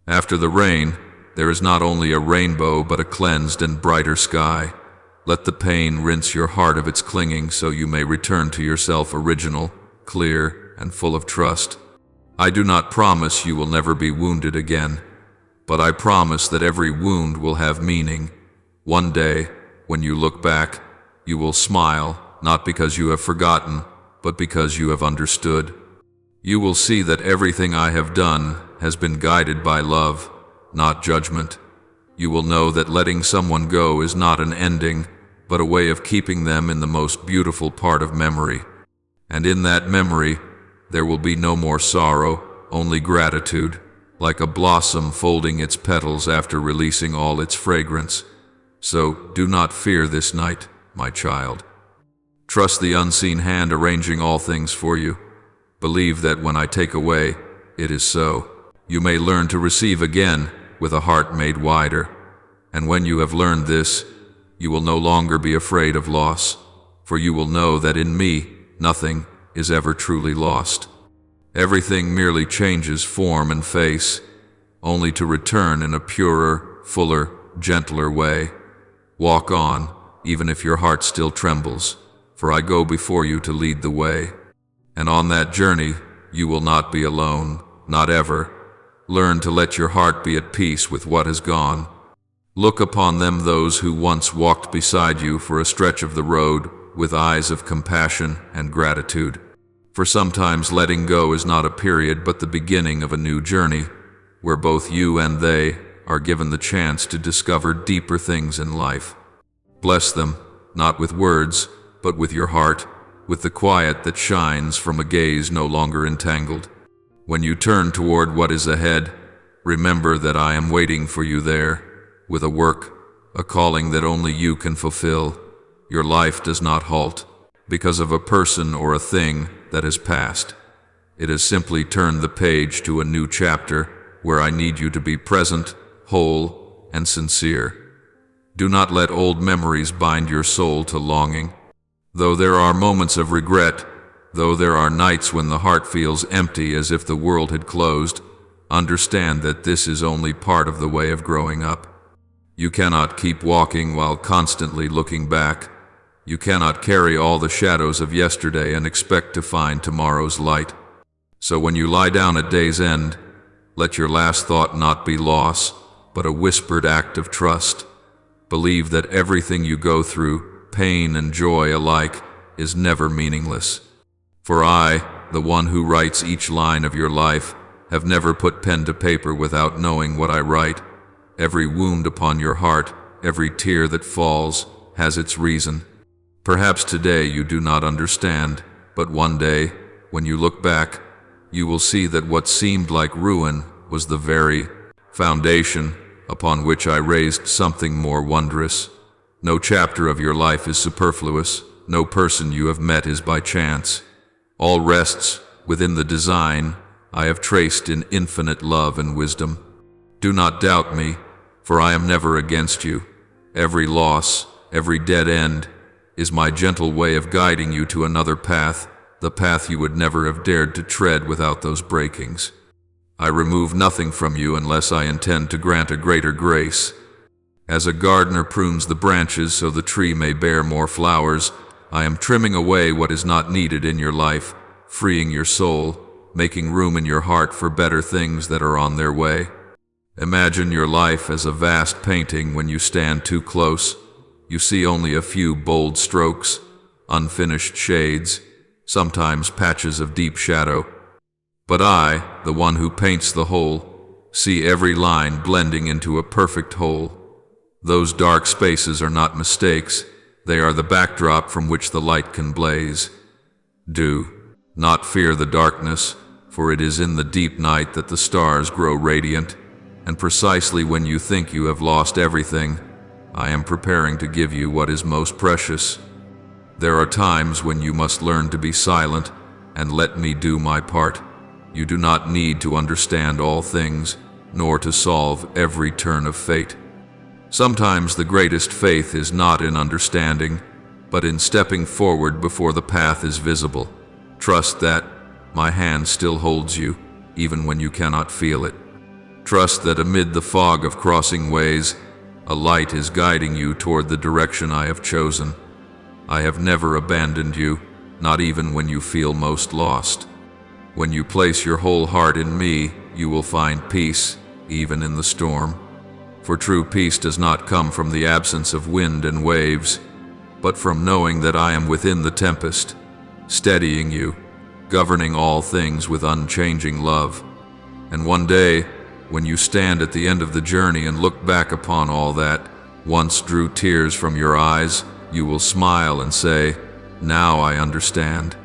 After the rain, there is not only a rainbow but a cleansed and brighter sky. Let the pain rinse your heart of its clinging so you may return to yourself original, clear, and full of trust. I do not promise you will never be wounded again, but I promise that every wound will have meaning. One day, when you look back, you will smile, not because you have forgotten, but because you have understood. You will see that everything I have done has been guided by love, not judgment. You will know that letting someone go is not an ending, but a way of keeping them in the most beautiful part of memory. And in that memory, there will be no more sorrow, only gratitude, like a blossom folding its petals after releasing all its fragrance. So do not fear this night, my child. Trust the unseen hand arranging all things for you. Believe that when I take away, it is so. You may learn to receive again with a heart made wider. And when you have learned this, you will no longer be afraid of loss, for you will know that in me, nothing is ever truly lost. Everything merely changes form and face, only to return in a purer, fuller, gentler way. Walk on, even if your heart still trembles, for I go before you to lead the way. And on that journey, you will not be alone, not ever. Learn to let your heart be at peace with what has gone. Look upon them, those who once walked beside you for a stretch of the road, with eyes of compassion and gratitude. For sometimes letting go is not a period but the beginning of a new journey, where both you and they are given the chance to discover deeper things in life. Bless them, not with words, but with your heart, with the quiet that shines from a gaze no longer entangled. When you turn toward what is ahead, remember that I am waiting for you there, with a work, a calling that only you can fulfill. Your life does not halt because of a person or a thing that has passed. It has simply turned the page to a new chapter where I need you to be present, whole, and sincere. Do not let old memories bind your soul to longing. Though there are moments of regret, though there are nights when the heart feels empty as if the world had closed, understand that this is only part of the way of growing up. You cannot keep walking while constantly looking back. You cannot carry all the shadows of yesterday and expect to find tomorrow's light. So when you lie down at day's end, let your last thought not be loss, but a whispered act of trust. Believe that everything you go through, pain and joy alike, is never meaningless. For I, the one who writes each line of your life, have never put pen to paper without knowing what I write. Every wound upon your heart, every tear that falls, has its reason. Perhaps today you do not understand, but one day, when you look back, you will see that what seemed like ruin was the very foundation upon which I raised something more wondrous. No chapter of your life is superfluous. No person you have met is by chance. All rests within the design I have traced in infinite love and wisdom. Do not doubt me, for I am never against you. Every loss, every dead end, is my gentle way of guiding you to another path, the path you would never have dared to tread without those breakings. I remove nothing from you unless I intend to grant a greater grace. As a gardener prunes the branches so the tree may bear more flowers, I am trimming away what is not needed in your life, freeing your soul, making room in your heart for better things that are on their way. Imagine your life as a vast painting. When you stand too close, you see only a few bold strokes, unfinished shades, sometimes patches of deep shadow. But I, the one who paints the whole, see every line blending into a perfect whole. Those dark spaces are not mistakes, they are the backdrop from which the light can blaze. Do not fear the darkness, for it is in the deep night that the stars grow radiant, and precisely when you think you have lost everything, I am preparing to give you what is most precious. There are times when you must learn to be silent and let me do my part. You do not need to understand all things, nor to solve every turn of fate. Sometimes the greatest faith is not in understanding, but in stepping forward before the path is visible. Trust that my hand still holds you, even when you cannot feel it. Trust that amid the fog of crossing ways, a light is guiding you toward the direction I have chosen. I have never abandoned you, not even when you feel most lost. When you place your whole heart in me, you will find peace, even in the storm. For true peace does not come from the absence of wind and waves, but from knowing that I am within the tempest, steadying you, governing all things with unchanging love. And one day, when you stand at the end of the journey and look back upon all that once drew tears from your eyes, you will smile and say, "Now I understand."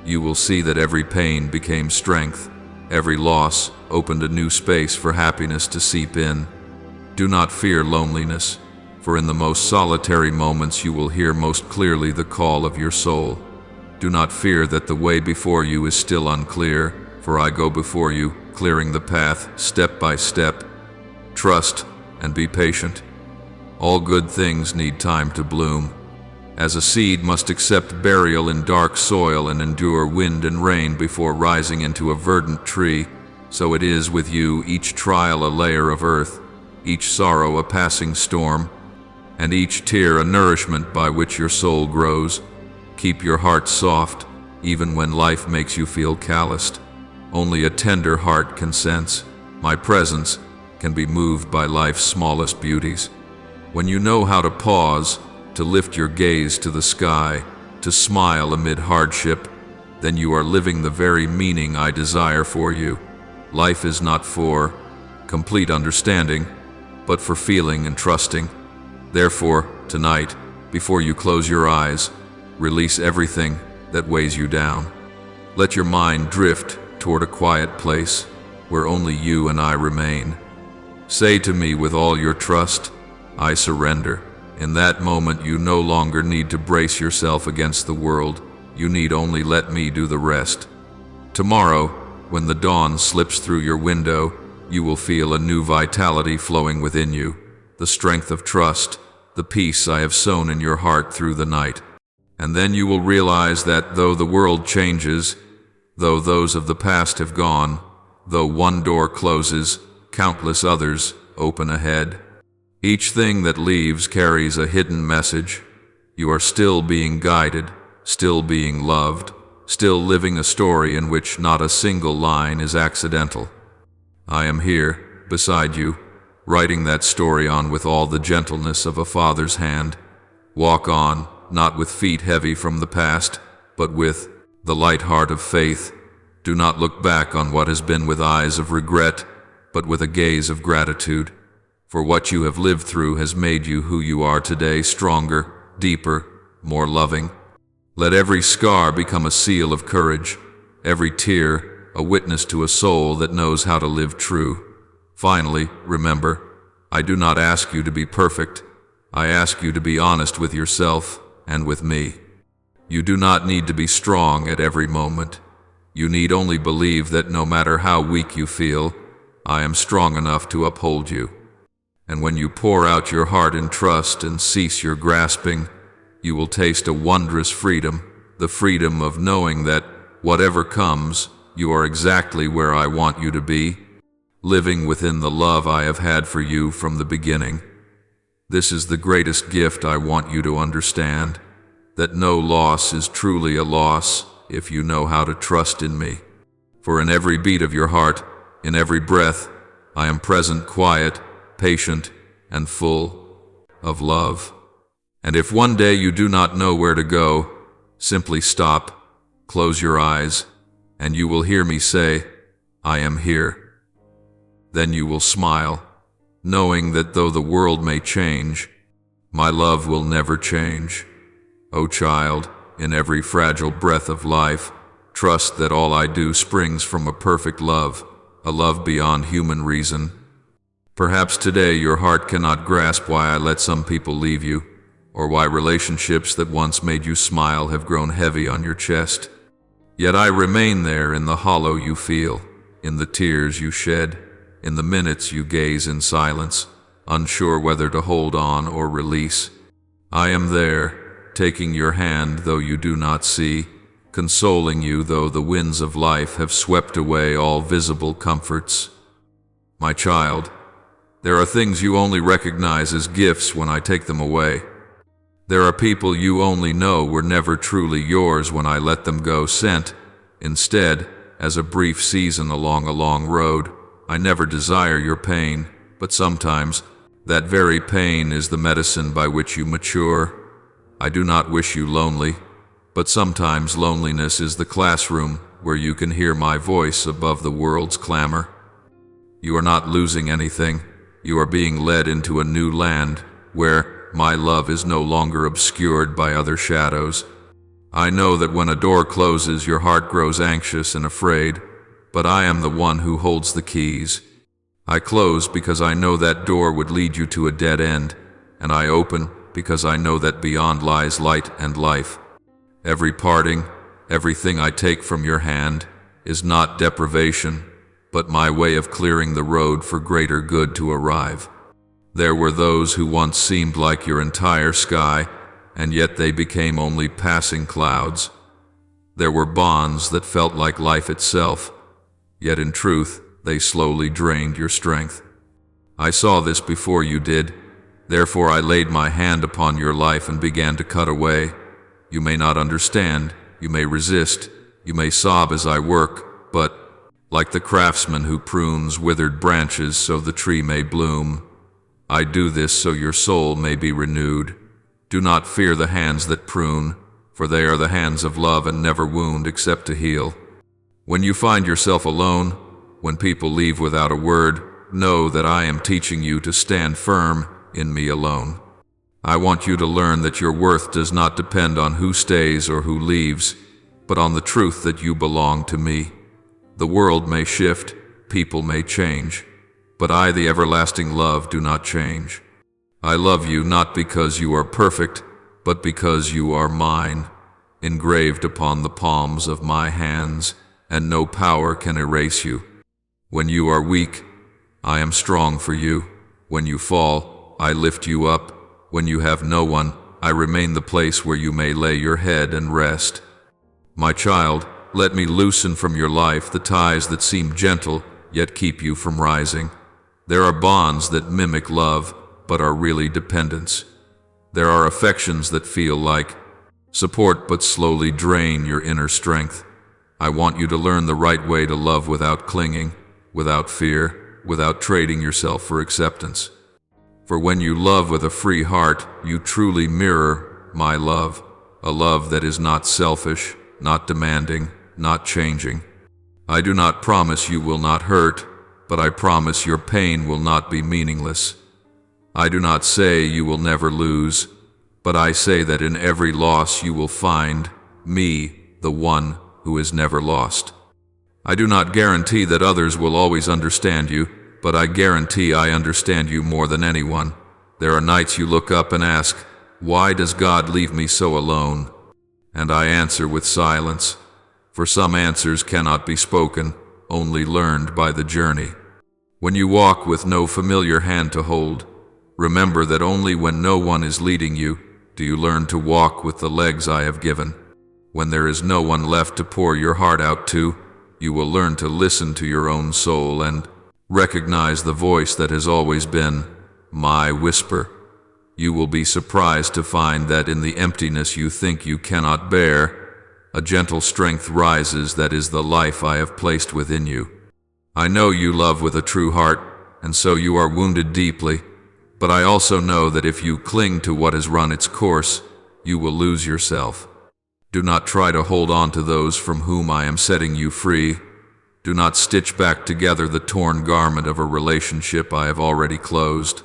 You will see that every pain became strength, every loss opened a new space for happiness to seep in. Do not fear loneliness, for in the most solitary moments you will hear most clearly the call of your soul. Do not fear that the way before you is still unclear, for I go before you, clearing the path step by step. Trust and be patient. All good things need time to bloom. As a seed must accept burial in dark soil and endure wind and rain before rising into a verdant tree, so it is with you, each trial a layer of earth, each sorrow a passing storm, and each tear a nourishment by which your soul grows. Keep your heart soft, even when life makes you feel calloused. Only a tender heart can sense My presence can be moved by life's smallest beauties. When you know how to pause, to lift your gaze to the sky, to smile amid hardship, then you are living the very meaning I desire for you. Life is not for complete understanding, but for feeling and trusting. Therefore, tonight, before you close your eyes, release everything that weighs you down. Let your mind drift toward a quiet place where only you and I remain. Say to me with all your trust, I surrender. In that moment, you no longer need to brace yourself against the world. You need only let me do the rest. Tomorrow, when the dawn slips through your window, you will feel a new vitality flowing within you, the strength of trust, the peace I have sown in your heart through the night. And then you will realize that though the world changes, though those of the past have gone, though one door closes, countless others open ahead. Each thing that leaves carries a hidden message. You are still being guided, still being loved, still living a story in which not a single line is accidental. I am here, beside you, writing that story on with all the gentleness of a father's hand. Walk on, not with feet heavy from the past, but with the light heart of faith. Do not look back on what has been with eyes of regret, but with a gaze of gratitude. For what you have lived through has made you who you are today, stronger, deeper, more loving. Let every scar become a seal of courage, every tear a witness to a soul that knows how to live true. Finally, remember, I do not ask you to be perfect. I ask you to be honest with yourself and with me. You do not need to be strong at every moment. You need only believe that no matter how weak you feel, I am strong enough to uphold you. And when you pour out your heart in trust and cease your grasping, you will taste a wondrous freedom, the freedom of knowing that whatever comes, you are exactly where I want you to be, living within the love I have had for you from the beginning. This is the greatest gift I want you to understand, that no loss is truly a loss if you know how to trust in me. For in every beat of your heart, in every breath, I am present, quiet, patient, and full of love. And if one day you do not know where to go, simply stop, close your eyes, and you will hear me say, I am here. Then you will smile, knowing that though the world may change, my love will never change. O child, in every fragile breath of life, trust that all I do springs from a perfect love, a love beyond human reason. Perhaps today your heart cannot grasp why I let some people leave you, or why relationships that once made you smile have grown heavy on your chest. Yet I remain there in the hollow you feel, in the tears you shed, in the minutes you gaze in silence, unsure whether to hold on or release. I am there, taking your hand though you do not see, consoling you though the winds of life have swept away all visible comforts. My child, there are things you only recognize as gifts when I take them away. There are people you only know were never truly yours when I let them go, sent, instead, as a brief season along a long road. I never desire your pain, but sometimes that very pain is the medicine by which you mature. I do not wish you lonely, but sometimes loneliness is the classroom where you can hear my voice above the world's clamor. You are not losing anything. You are being led into a new land where my love is no longer obscured by other shadows. I know that when a door closes, your heart grows anxious and afraid, but I am the one who holds the keys. I close because I know that door would lead you to a dead end, and I open because I know that beyond lies light and life. Every parting, everything I take from your hand, is not deprivation, but my way of clearing the road for greater good to arrive. There were those who once seemed like your entire sky, and yet they became only passing clouds. There were bonds that felt like life itself, yet in truth, they slowly drained your strength. I saw this before you did, therefore I laid my hand upon your life and began to cut away. You may not understand, you may resist, you may sob as I work, but like the craftsman who prunes withered branches so the tree may bloom. I do this so your soul may be renewed. Do not fear the hands that prune, for they are the hands of love and never wound except to heal. When you find yourself alone, when people leave without a word, know that I am teaching you to stand firm in me alone. I want you to learn that your worth does not depend on who stays or who leaves, but on the truth that you belong to me. The world may shift, people may change, but I, the everlasting love, do not change. I love you not because you are perfect, but because you are mine, engraved upon the palms of my hands, and no power can erase you. When you are weak, I am strong for you. When you fall, I lift you up. When you have no one, I remain the place where you may lay your head and rest. My child, let me loosen from your life the ties that seem gentle, yet keep you from rising. There are bonds that mimic love, but are really dependence. There are affections that feel like support, but slowly drain your inner strength. I want you to learn the right way to love without clinging, without fear, without trading yourself for acceptance. For when you love with a free heart, you truly mirror my love, a love that is not selfish, not demanding, not changing. I do not promise you will not hurt, but I promise your pain will not be meaningless. I do not say you will never lose, but I say that in every loss you will find me, the one who is never lost. I do not guarantee that others will always understand you, but I guarantee I understand you more than anyone. There are nights you look up and ask, why does God leave me so alone? And I answer with silence, for some answers cannot be spoken, only learned by the journey. When you walk with no familiar hand to hold, remember that only when no one is leading you do you learn to walk with the legs I have given. When there is no one left to pour your heart out to, you will learn to listen to your own soul and recognize the voice that has always been my whisper. You will be surprised to find that in the emptiness you think you cannot bear, a gentle strength rises that is the life I have placed within you. I know you love with a true heart, and so you are wounded deeply, but I also know that if you cling to what has run its course, you will lose yourself. Do not try to hold on to those from whom I am setting you free. Do not stitch back together the torn garment of a relationship I have already closed.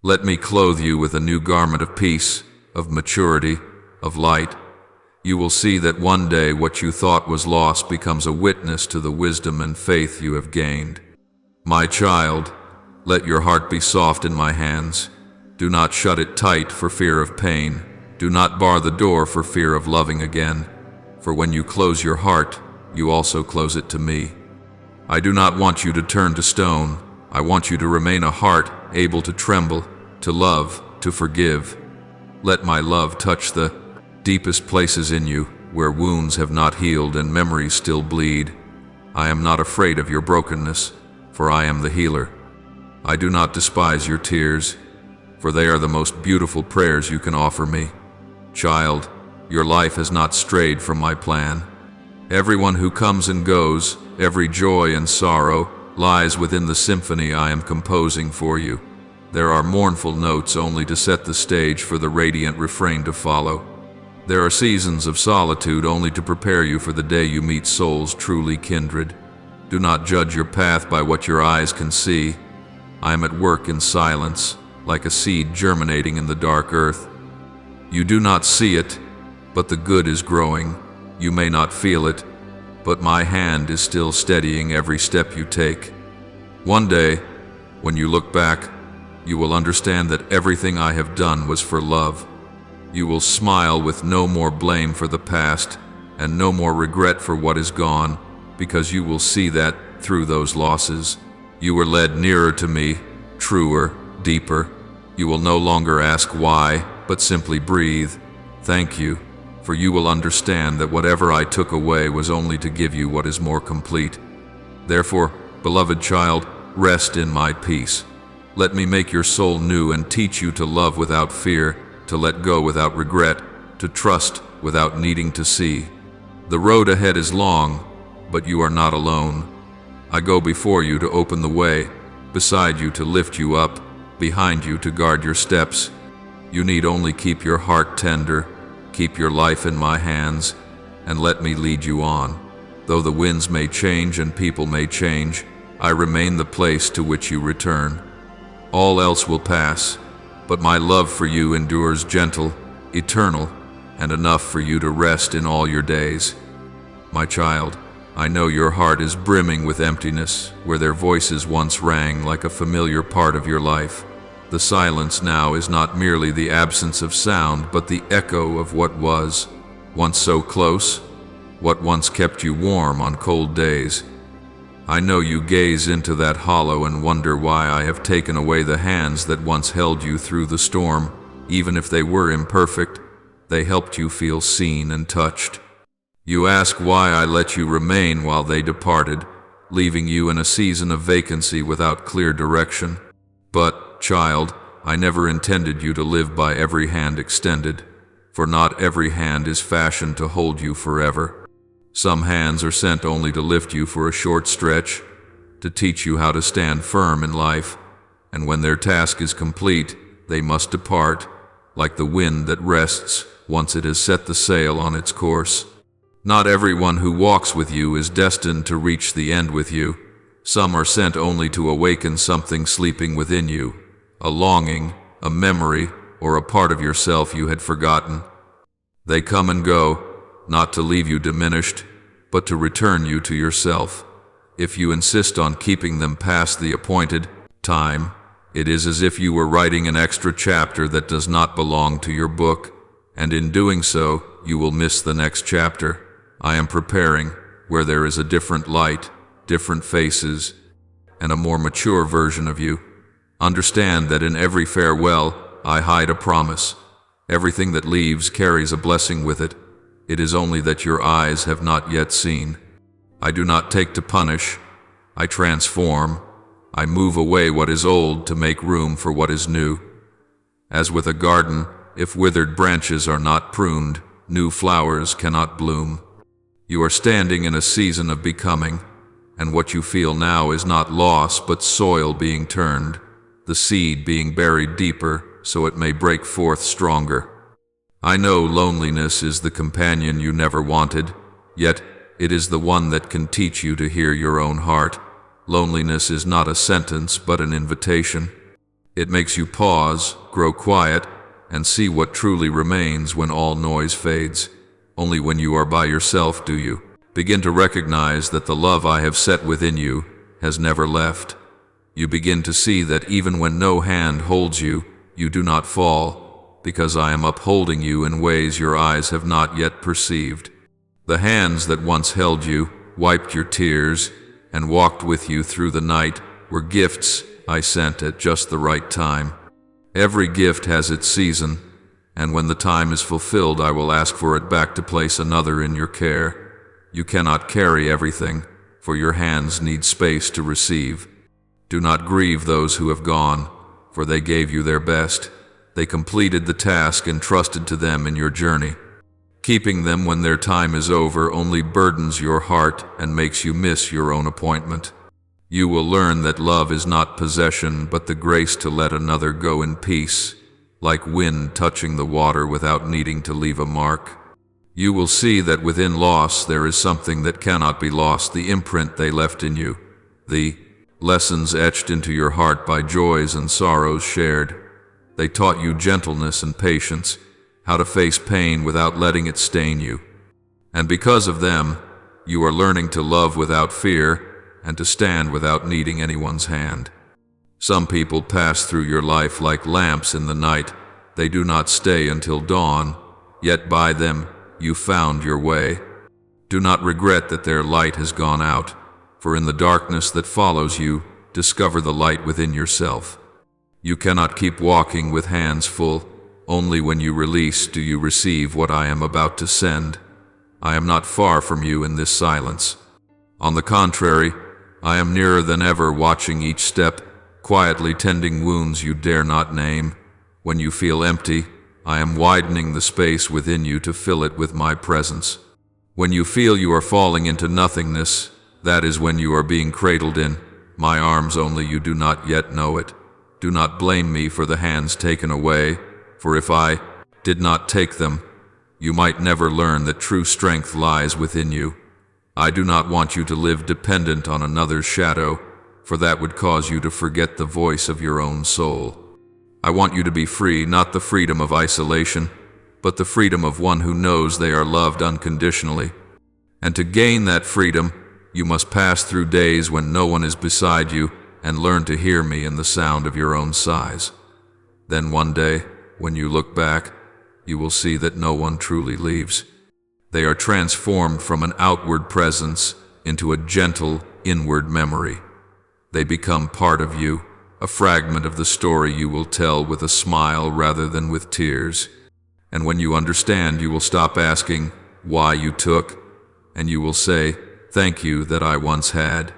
Let me clothe you with a new garment of peace, of maturity, of light. You will see that one day what you thought was lost becomes a witness to the wisdom and faith you have gained. My child, let your heart be soft in my hands. Do not shut it tight for fear of pain. Do not bar the door for fear of loving again. For when you close your heart, you also close it to me. I do not want you to turn to stone. I want you to remain a heart able to tremble, to love, to forgive. Let my love touch the deepest places in you, where wounds have not healed and memories still bleed. I am not afraid of your brokenness, for I am the healer. I do not despise your tears, for they are the most beautiful prayers you can offer me. Child, your life has not strayed from my plan. Everyone who comes and goes, every joy and sorrow, lies within the symphony I am composing for you. There are mournful notes only to set the stage for the radiant refrain to follow. There are seasons of solitude only to prepare you for the day you meet souls truly kindred. Do not judge your path by what your eyes can see. I am at work in silence, like a seed germinating in the dark earth. You do not see it, but the good is growing. You may not feel it, but my hand is still steadying every step you take. One day, when you look back, you will understand that everything I have done was for love. You will smile with no more blame for the past and no more regret for what is gone, because you will see that, through those losses, you were led nearer to me, truer, deeper. You will no longer ask why, but simply breathe. Thank you, for you will understand that whatever I took away was only to give you what is more complete. Therefore, beloved child, rest in my peace. Let me make your soul new and teach you to love without fear, to let go without regret, to trust without needing to see. The road ahead is long, but you are not alone. I go before you to open the way, beside you to lift you up, behind you to guard your steps. You need only keep your heart tender, keep your life in my hands, and let me lead you on. Though the winds may change and people may change, I remain the place to which you return. All else will pass, but my love for you endures gentle, eternal, and enough for you to rest in all your days. My child, I know your heart is brimming with emptiness, where their voices once rang like a familiar part of your life. The silence now is not merely the absence of sound, but the echo of what was, once so close, what once kept you warm on cold days. I know you gaze into that hollow and wonder why I have taken away the hands that once held you through the storm. Even if they were imperfect, they helped you feel seen and touched. You ask why I let you remain while they departed, leaving you in a season of vacancy without clear direction. But, child, I never intended you to live by every hand extended, for not every hand is fashioned to hold you forever. Some hands are sent only to lift you for a short stretch, to teach you how to stand firm in life, and when their task is complete, they must depart, like the wind that rests once it has set the sail on its course. Not everyone who walks with you is destined to reach the end with you. Some are sent only to awaken something sleeping within you, a longing, a memory, or a part of yourself you had forgotten. They come and go, not to leave you diminished, but to return you to yourself. If you insist on keeping them past the appointed time, it is as if you were writing an extra chapter that does not belong to your book, and in doing so, you will miss the next chapter. I am preparing, where there is a different light, different faces, and a more mature version of you. Understand that in every farewell, I hide a promise. Everything that leaves carries a blessing with it. It is only that your eyes have not yet seen. I do not take to punish. I transform. I move away what is old to make room for what is new. As with a garden, if withered branches are not pruned, new flowers cannot bloom. You are standing in a season of becoming, and what you feel now is not loss but soil being turned, the seed being buried deeper so it may break forth stronger. I know loneliness is the companion you never wanted, yet it is the one that can teach you to hear your own heart. Loneliness is not a sentence but an invitation. It makes you pause, grow quiet, and see what truly remains when all noise fades. Only when you are by yourself do you begin to recognize that the love I have set within you has never left. You begin to see that even when no hand holds you, you do not fall, because I am upholding you in ways your eyes have not yet perceived. The hands that once held you, wiped your tears, and walked with you through the night were gifts I sent at just the right time. Every gift has its season, and when the time is fulfilled, I will ask for it back to place another in your care. You cannot carry everything, for your hands need space to receive. Do not grieve those who have gone, for they gave you their best. They completed the task entrusted to them in your journey. Keeping them when their time is over only burdens your heart and makes you miss your own appointment. You will learn that love is not possession, but the grace to let another go in peace, like wind touching the water without needing to leave a mark. You will see that within loss there is something that cannot be lost, the imprint they left in you, the lessons etched into your heart by joys and sorrows shared. They taught you gentleness and patience, how to face pain without letting it stain you. And because of them, you are learning to love without fear and to stand without needing anyone's hand. Some people pass through your life like lamps in the night. They do not stay until dawn, yet by them you found your way. Do not regret that their light has gone out, for in the darkness that follows you, discover the light within yourself. You cannot keep walking with hands full. Only when you release do you receive what I am about to send. I am not far from you in this silence. On the contrary, I am nearer than ever, watching each step, quietly tending wounds you dare not name. When you feel empty, I am widening the space within you to fill it with my presence. When you feel you are falling into nothingness, That is when you are being cradled in my arms, only you do not yet know it. Do not blame me for the hands taken away, for if I did not take them, you might never learn that true strength lies within you. I do not want you to live dependent on another's shadow, for that would cause you to forget the voice of your own soul. I want you to be free, not the freedom of isolation, but the freedom of one who knows they are loved unconditionally. And to gain that freedom, you must pass through days when no one is beside you and learn to hear me in the sound of your own sighs. Then one day, when you look back, you will see that no one truly leaves. They are transformed from an outward presence into a gentle, inward memory. They become part of you, a fragment of the story you will tell with a smile rather than with tears. And when you understand, you will stop asking why you took, and you will say, "Thank you that I once had."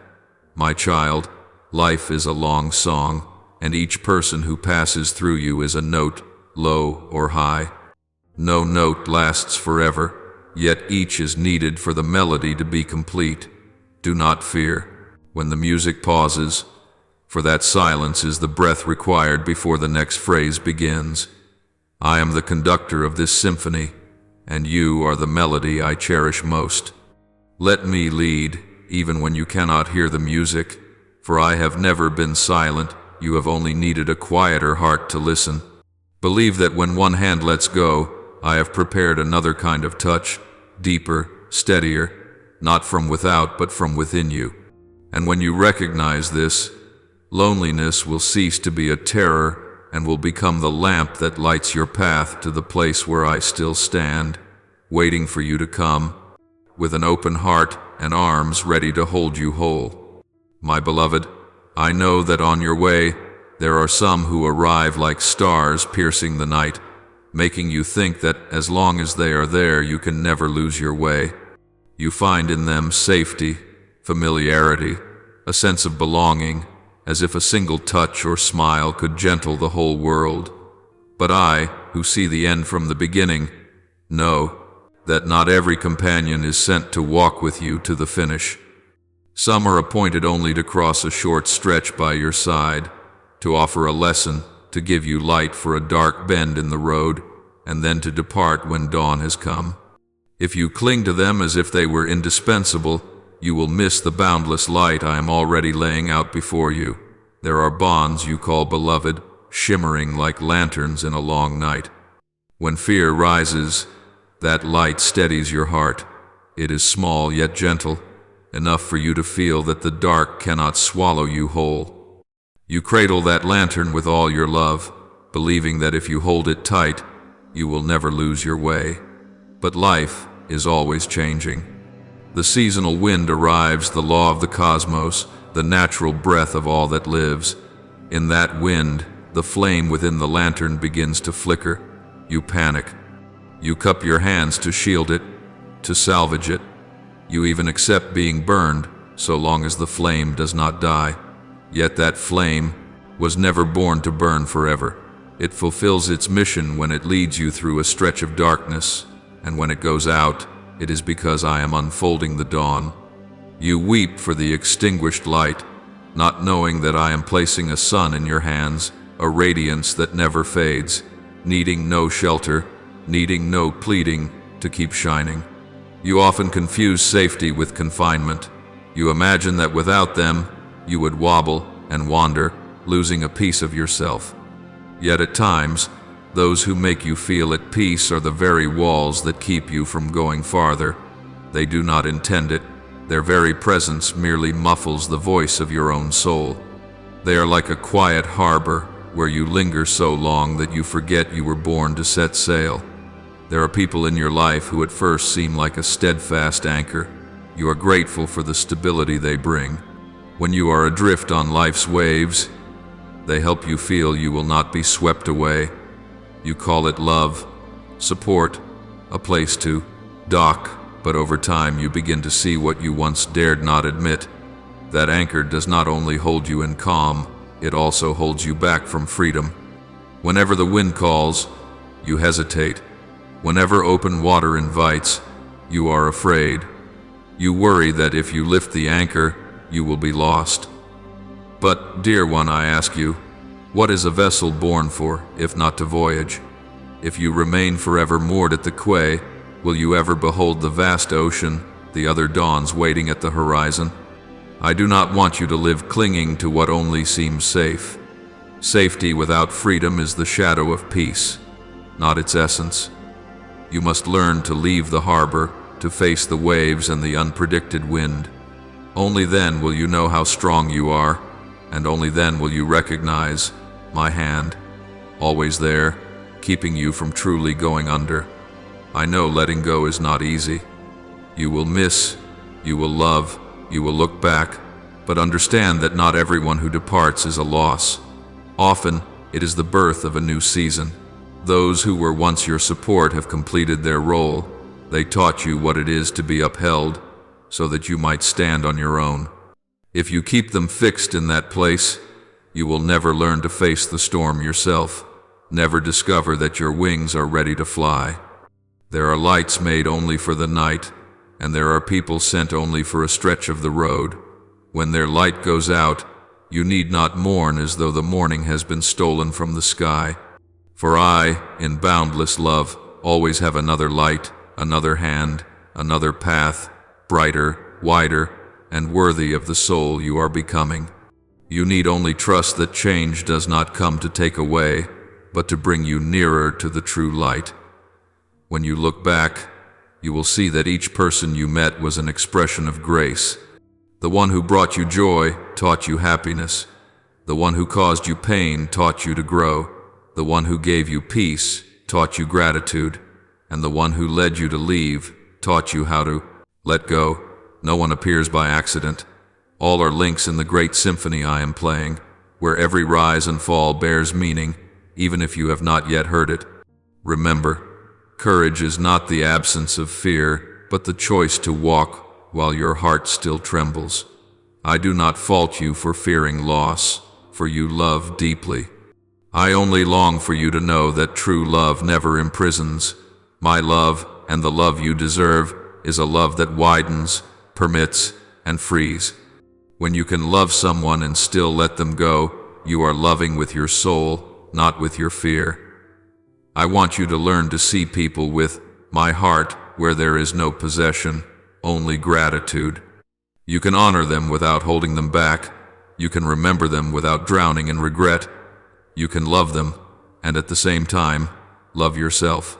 My child, life is a long song, and each person who passes through you is a note, low or high. No note lasts forever, yet each is needed for the melody to be complete. Do not fear when the music pauses, for that silence is the breath required before the next phrase begins. I am the conductor of this symphony, and you are the melody I cherish most. Let me lead, even when you cannot hear the music, for I have never been silent. You have only needed a quieter heart to listen. Believe that when one hand lets go, I have prepared another kind of touch, deeper, steadier, not from without but from within you. And when you recognize this, loneliness will cease to be a terror and will become the lamp that lights your path to the place where I still stand, waiting for you to come, with an open heart and arms ready to hold you whole. My beloved, I know that on your way there are some who arrive like stars piercing the night, making you think that as long as they are there you can never lose your way. You find in them safety, familiarity, a sense of belonging, as if a single touch or smile could gentle the whole world. But I, who see the end from the beginning, know that not every companion is sent to walk with you to the finish. Some are appointed only to cross a short stretch by your side, to offer a lesson, to give you light for a dark bend in the road, and then to depart when dawn has come. If you cling to them as if they were indispensable, you will miss the boundless light I am already laying out before you. There are bonds you call beloved, shimmering like lanterns in a long night. When fear rises, that light steadies your heart. It is small yet gentle, enough for you to feel that the dark cannot swallow you whole. You cradle that lantern with all your love, believing that if you hold it tight, you will never lose your way. But life is always changing. The seasonal wind arrives, the law of the cosmos, the natural breath of all that lives. In that wind, the flame within the lantern begins to flicker. You panic. You cup your hands to shield it, to salvage it. You even accept being burned, so long as the flame does not die. Yet that flame was never born to burn forever. It fulfills its mission when it leads you through a stretch of darkness, and when it goes out, it is because I am unfolding the dawn. You weep for the extinguished light, not knowing that I am placing a sun in your hands, a radiance that never fades, needing no shelter, needing no pleading to keep shining. You often confuse safety with confinement. You imagine that without them, you would wobble and wander, losing a piece of yourself. Yet at times, those who make you feel at peace are the very walls that keep you from going farther. They do not intend it. Their very presence merely muffles the voice of your own soul. They are like a quiet harbor where you linger so long that you forget you were born to set sail. There are people in your life who at first seem like a steadfast anchor. You are grateful for the stability they bring. When you are adrift on life's waves, they help you feel you will not be swept away. You call it love, support, a place to dock, but over time you begin to see what you once dared not admit. That anchor does not only hold you in calm, it also holds you back from freedom. Whenever the wind calls, you hesitate. Whenever open water invites, you are afraid. You worry that if you lift the anchor, you will be lost. But, dear one, I ask you, what is a vessel born for, if not to voyage? If you remain forever moored at the quay, will you ever behold the vast ocean, the other dawns waiting at the horizon? I do not want you to live clinging to what only seems safe. Safety without freedom is the shadow of peace, not its essence. You must learn to leave the harbor, to face the waves and the unpredicted wind. Only then will you know how strong you are, and only then will you recognize my hand, always there, keeping you from truly going under. I know letting go is not easy. You will miss, you will love, you will look back, but understand that not everyone who departs is a loss. Often, it is the birth of a new season. Those who were once your support have completed their role. They taught you what it is to be upheld, so that you might stand on your own. If you keep them fixed in that place, you will never learn to face the storm yourself, never discover that your wings are ready to fly. There are lights made only for the night, and there are people sent only for a stretch of the road. When their light goes out, you need not mourn as though the morning has been stolen from the sky. For I, in boundless love, always have another light, another hand, another path, brighter, wider, and worthy of the soul you are becoming. You need only trust that change does not come to take away, but to bring you nearer to the true light. When you look back, you will see that each person you met was an expression of grace. The one who brought you joy taught you happiness. The one who caused you pain taught you to grow. The one who gave you peace taught you gratitude. And the one who led you to leave taught you how to let go. No one appears by accident. All are links in the great symphony I am playing, where every rise and fall bears meaning, even if you have not yet heard it. Remember, courage is not the absence of fear, but the choice to walk while your heart still trembles. I do not fault you for fearing loss, for you love deeply. I only long for you to know that true love never imprisons. My love, and the love you deserve, is a love that widens, permits, and frees. When you can love someone and still let them go, you are loving with your soul, not with your fear. I want you to learn to see people with my heart where there is no possession, only gratitude. You can honor them without holding them back. You can remember them without drowning in regret. You can love them, and at the same time, love yourself.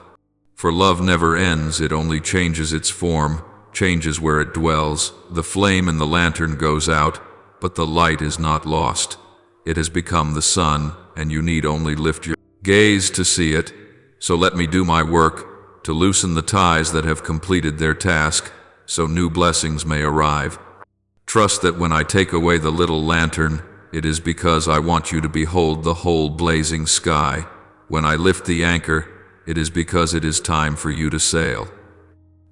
For love never ends, it only changes its form, changes where it dwells. The flame in the lantern goes out, but the light is not lost. It has become the sun, and you need only lift your gaze to see it. So let me do my work, to loosen the ties that have completed their task, so new blessings may arrive. Trust that when I take away the little lantern, it is because I want you to behold the whole blazing sky. When I lift the anchor, it is because it is time for you to sail.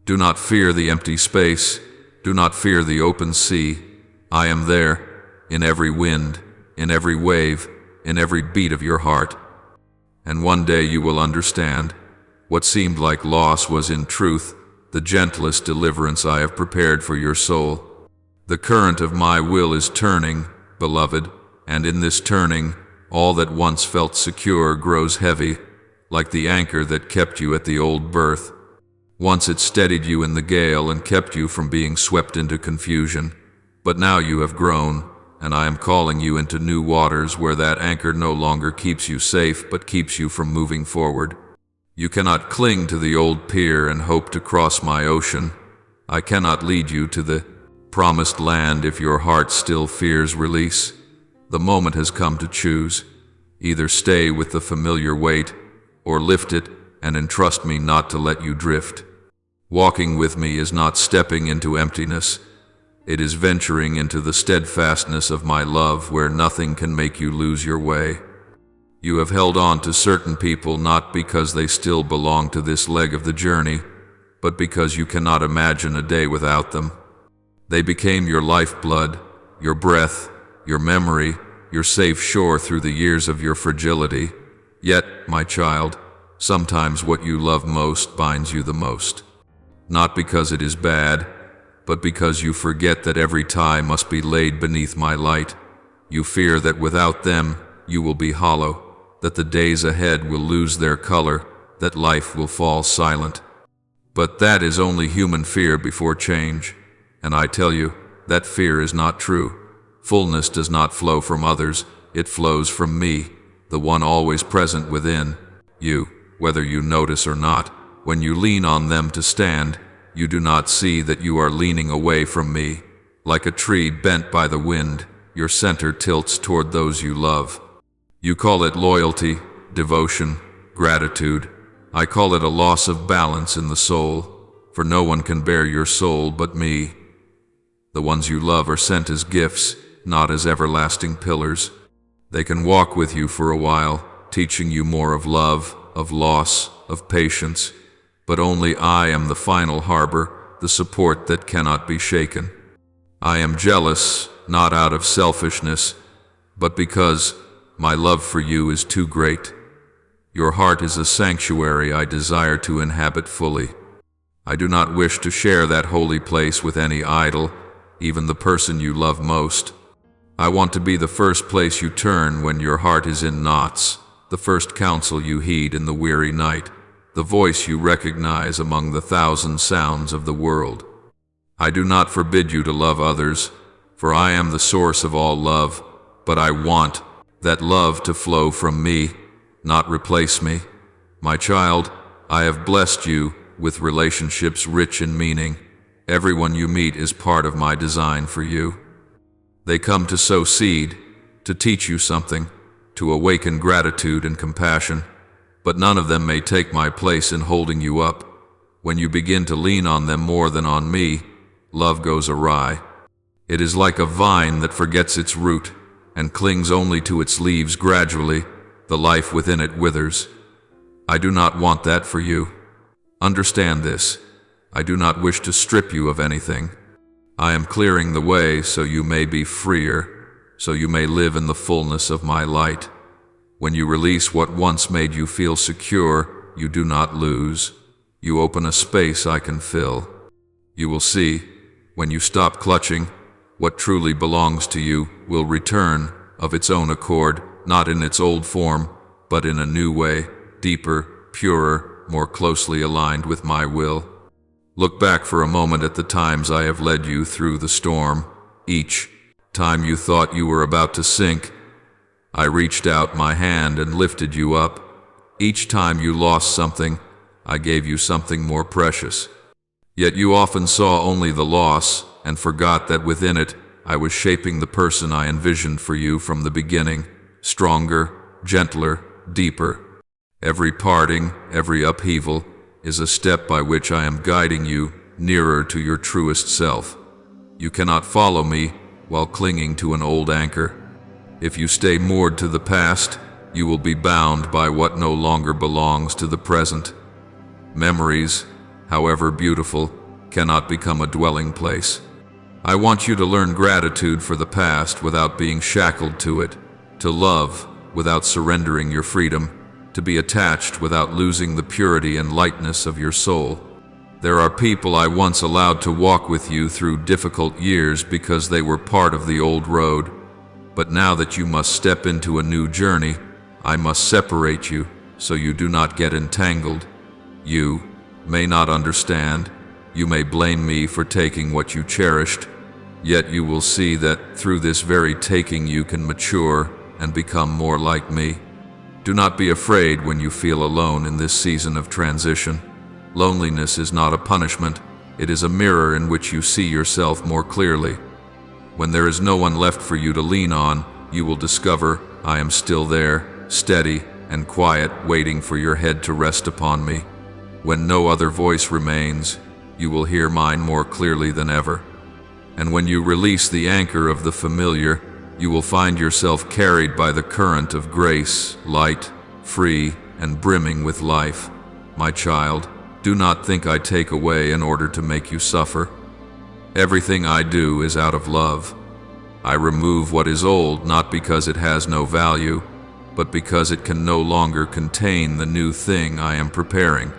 Do not fear the empty space. Do not fear the open sea. I am there, in every wind, in every wave, in every beat of your heart. And one day you will understand. What seemed like loss was in truth the gentlest deliverance I have prepared for your soul. The current of my will is turning, beloved, and in this turning, all that once felt secure grows heavy, like the anchor that kept you at the old berth. Once it steadied you in the gale and kept you from being swept into confusion. But now you have grown, and I am calling you into new waters where that anchor no longer keeps you safe but keeps you from moving forward. You cannot cling to the old pier and hope to cross my ocean. I cannot lead you to the promised land if your heart still fears release. The moment has come to choose. Either stay with the familiar weight, or lift it and entrust me not to let you drift. Walking with me is not stepping into emptiness. It is venturing into the steadfastness of my love where nothing can make you lose your way. You have held on to certain people not because they still belong to this leg of the journey, but because you cannot imagine a day without them. They became your lifeblood, your breath, your memory, your safe shore through the years of your fragility. Yet, my child, sometimes what you love most binds you the most. Not because it is bad, but because you forget that every tie must be laid beneath my light. You fear that without them you will be hollow, that the days ahead will lose their color, that life will fall silent. But that is only human fear before change, and I tell you, that fear is not true. Fullness does not flow from others, it flows from me, the one always present within you, whether you notice or not. When you lean on them to stand, you do not see that you are leaning away from me. Like a tree bent by the wind, your center tilts toward those you love. You call it loyalty, devotion, gratitude. I call it a loss of balance in the soul, for no one can bear your soul but me. The ones you love are sent as gifts, not as everlasting pillars. They can walk with you for a while, teaching you more of love, of loss, of patience, but only I am the final harbor, the support that cannot be shaken. I am jealous, not out of selfishness, but because my love for you is too great. Your heart is a sanctuary I desire to inhabit fully. I do not wish to share that holy place with any idol, even the person you love most. I want to be the first place you turn when your heart is in knots, the first counsel you heed in the weary night, the voice you recognize among the thousand sounds of the world. I do not forbid you to love others, for I am the source of all love, but I want that love to flow from me, not replace me. My child, I have blessed you with relationships rich in meaning. Everyone you meet is part of my design for you. They come to sow seed, to teach you something, to awaken gratitude and compassion, but none of them may take my place in holding you up. When you begin to lean on them more than on me, love goes awry. It is like a vine that forgets its root and clings only to its leaves gradually. The life within it withers. I do not want that for you. Understand this. I do not wish to strip you of anything. I am clearing the way so you may be freer, so you may live in the fullness of my light. When you release what once made you feel secure, you do not lose. You open a space I can fill. You will see, when you stop clutching, what truly belongs to you will return of its own accord, not in its old form, but in a new way, deeper, purer, more closely aligned with my will. Look back for a moment at the times I have led you through the storm. Each time you thought you were about to sink, I reached out my hand and lifted you up. Each time you lost something, I gave you something more precious. Yet you often saw only the loss and forgot that within it I was shaping the person I envisioned for you from the beginning. Stronger, gentler, deeper. Every parting, every upheaval is a step by which I am guiding you nearer to your truest self. You cannot follow me while clinging to an old anchor. If you stay moored to the past, you will be bound by what no longer belongs to the present. Memories, however beautiful, cannot become a dwelling place. I want you to learn gratitude for the past without being shackled to it. To love without surrendering your freedom, to be attached without losing the purity and lightness of your soul. There are people I once allowed to walk with you through difficult years because they were part of the old road. But now that you must step into a new journey, I must separate you so you do not get entangled. You may not understand, you may blame me for taking what you cherished, yet you will see that through this very taking you can mature and become more like me. Do not be afraid when you feel alone in this season of transition. Loneliness is not a punishment, it is a mirror in which you see yourself more clearly. When there is no one left for you to lean on, you will discover I am still there, steady and quiet, waiting for your head to rest upon me. When no other voice remains, you will hear mine more clearly than ever. And when you release the anchor of the familiar, you will find yourself carried by the current of grace, light, free, and brimming with life. My child, do not think I take away in order to make you suffer. Everything I do is out of love. I remove what is old not because it has no value, but because it can no longer contain the new thing I am preparing.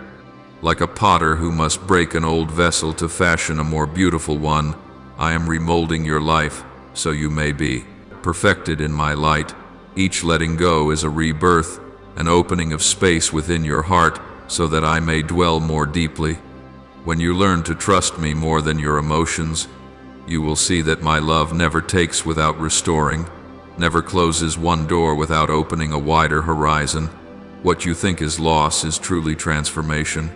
Like a potter who must break an old vessel to fashion a more beautiful one, I am remolding your life so you may be perfected in my light. Each letting go is a rebirth, an opening of space within your heart so that I may dwell more deeply. When you learn to trust me more than your emotions, you will see that my love never takes without restoring, never closes one door without opening a wider horizon. What you think is loss is truly transformation.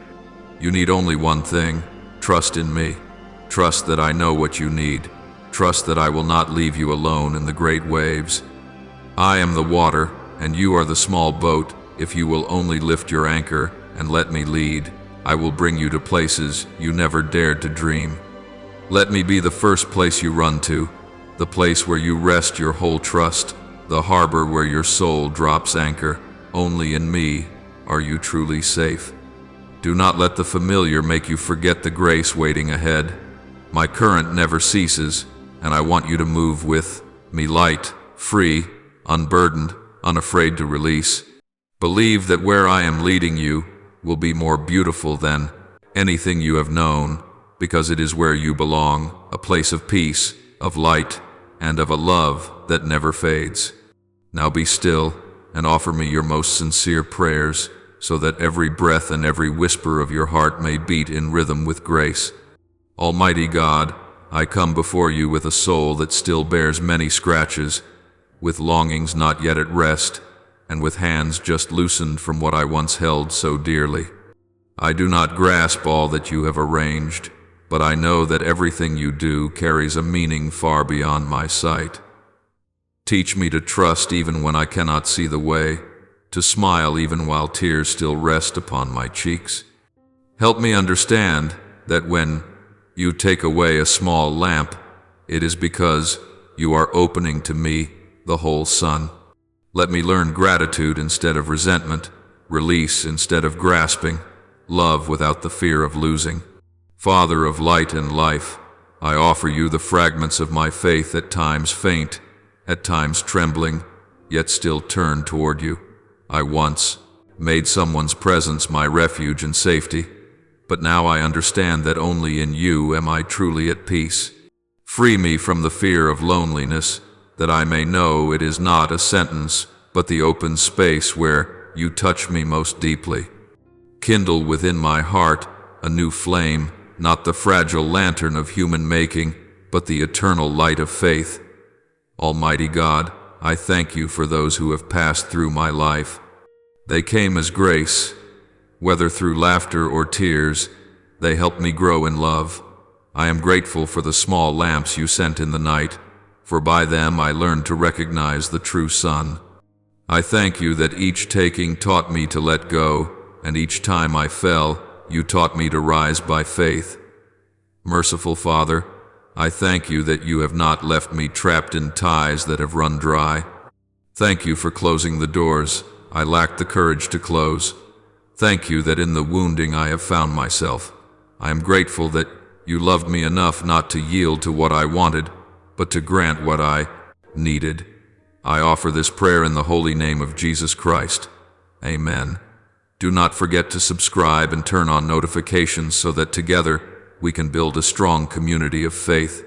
You need only one thing: trust in me. Trust that I know what you need. Trust that I will not leave you alone in the great waves. I am the water, and you are the small boat. If you will only lift your anchor and let me lead, I will bring you to places you never dared to dream. Let me be the first place you run to, the place where you rest your whole trust, the harbor where your soul drops anchor. Only in me are you truly safe. Do not let the familiar make you forget the grace waiting ahead. My current never ceases, and I want you to move with me light, free, unburdened, unafraid to release. Believe that where I am leading you will be more beautiful than anything you have known, because it is where you belong, a place of peace, of light, and of a love that never fades. Now be still and offer me your most sincere prayers, so that every breath and every whisper of your heart may beat in rhythm with grace. Almighty God, I come before you with a soul that still bears many scratches, with longings not yet at rest, and with hands just loosened from what I once held so dearly. I do not grasp all that you have arranged, but I know that everything you do carries a meaning far beyond my sight. Teach me to trust even when I cannot see the way, to smile even while tears still rest upon my cheeks. Help me understand that when you take away a small lamp, it is because you are opening to me the whole sun. Let me learn gratitude instead of resentment, release instead of grasping, love without the fear of losing. Father of light and life, I offer you the fragments of my faith, at times faint, at times trembling, yet still turned toward you. I once made someone's presence my refuge and safety, but now I understand that only in you am I truly at peace. Free me from the fear of loneliness, that I may know it is not a sentence, but the open space where you touch me most deeply. Kindle within my heart a new flame, not the fragile lantern of human making, but the eternal light of faith. Almighty God, I thank you for those who have passed through my life. They came as grace. Whether through laughter or tears, they helped me grow in love. I am grateful for the small lamps you sent in the night, for by them I learned to recognize the true sun. I thank you that each taking taught me to let go, and each time I fell, you taught me to rise by faith. Merciful Father, I thank you that you have not left me trapped in ties that have run dry. Thank you for closing the doors I lacked the courage to close. Thank you that in the wounding I have found myself. I am grateful that you loved me enough not to yield to what I wanted, but to grant what I needed. I offer this prayer in the holy name of Jesus Christ. Amen. Do not forget to subscribe and turn on notifications so that together we can build a strong community of faith.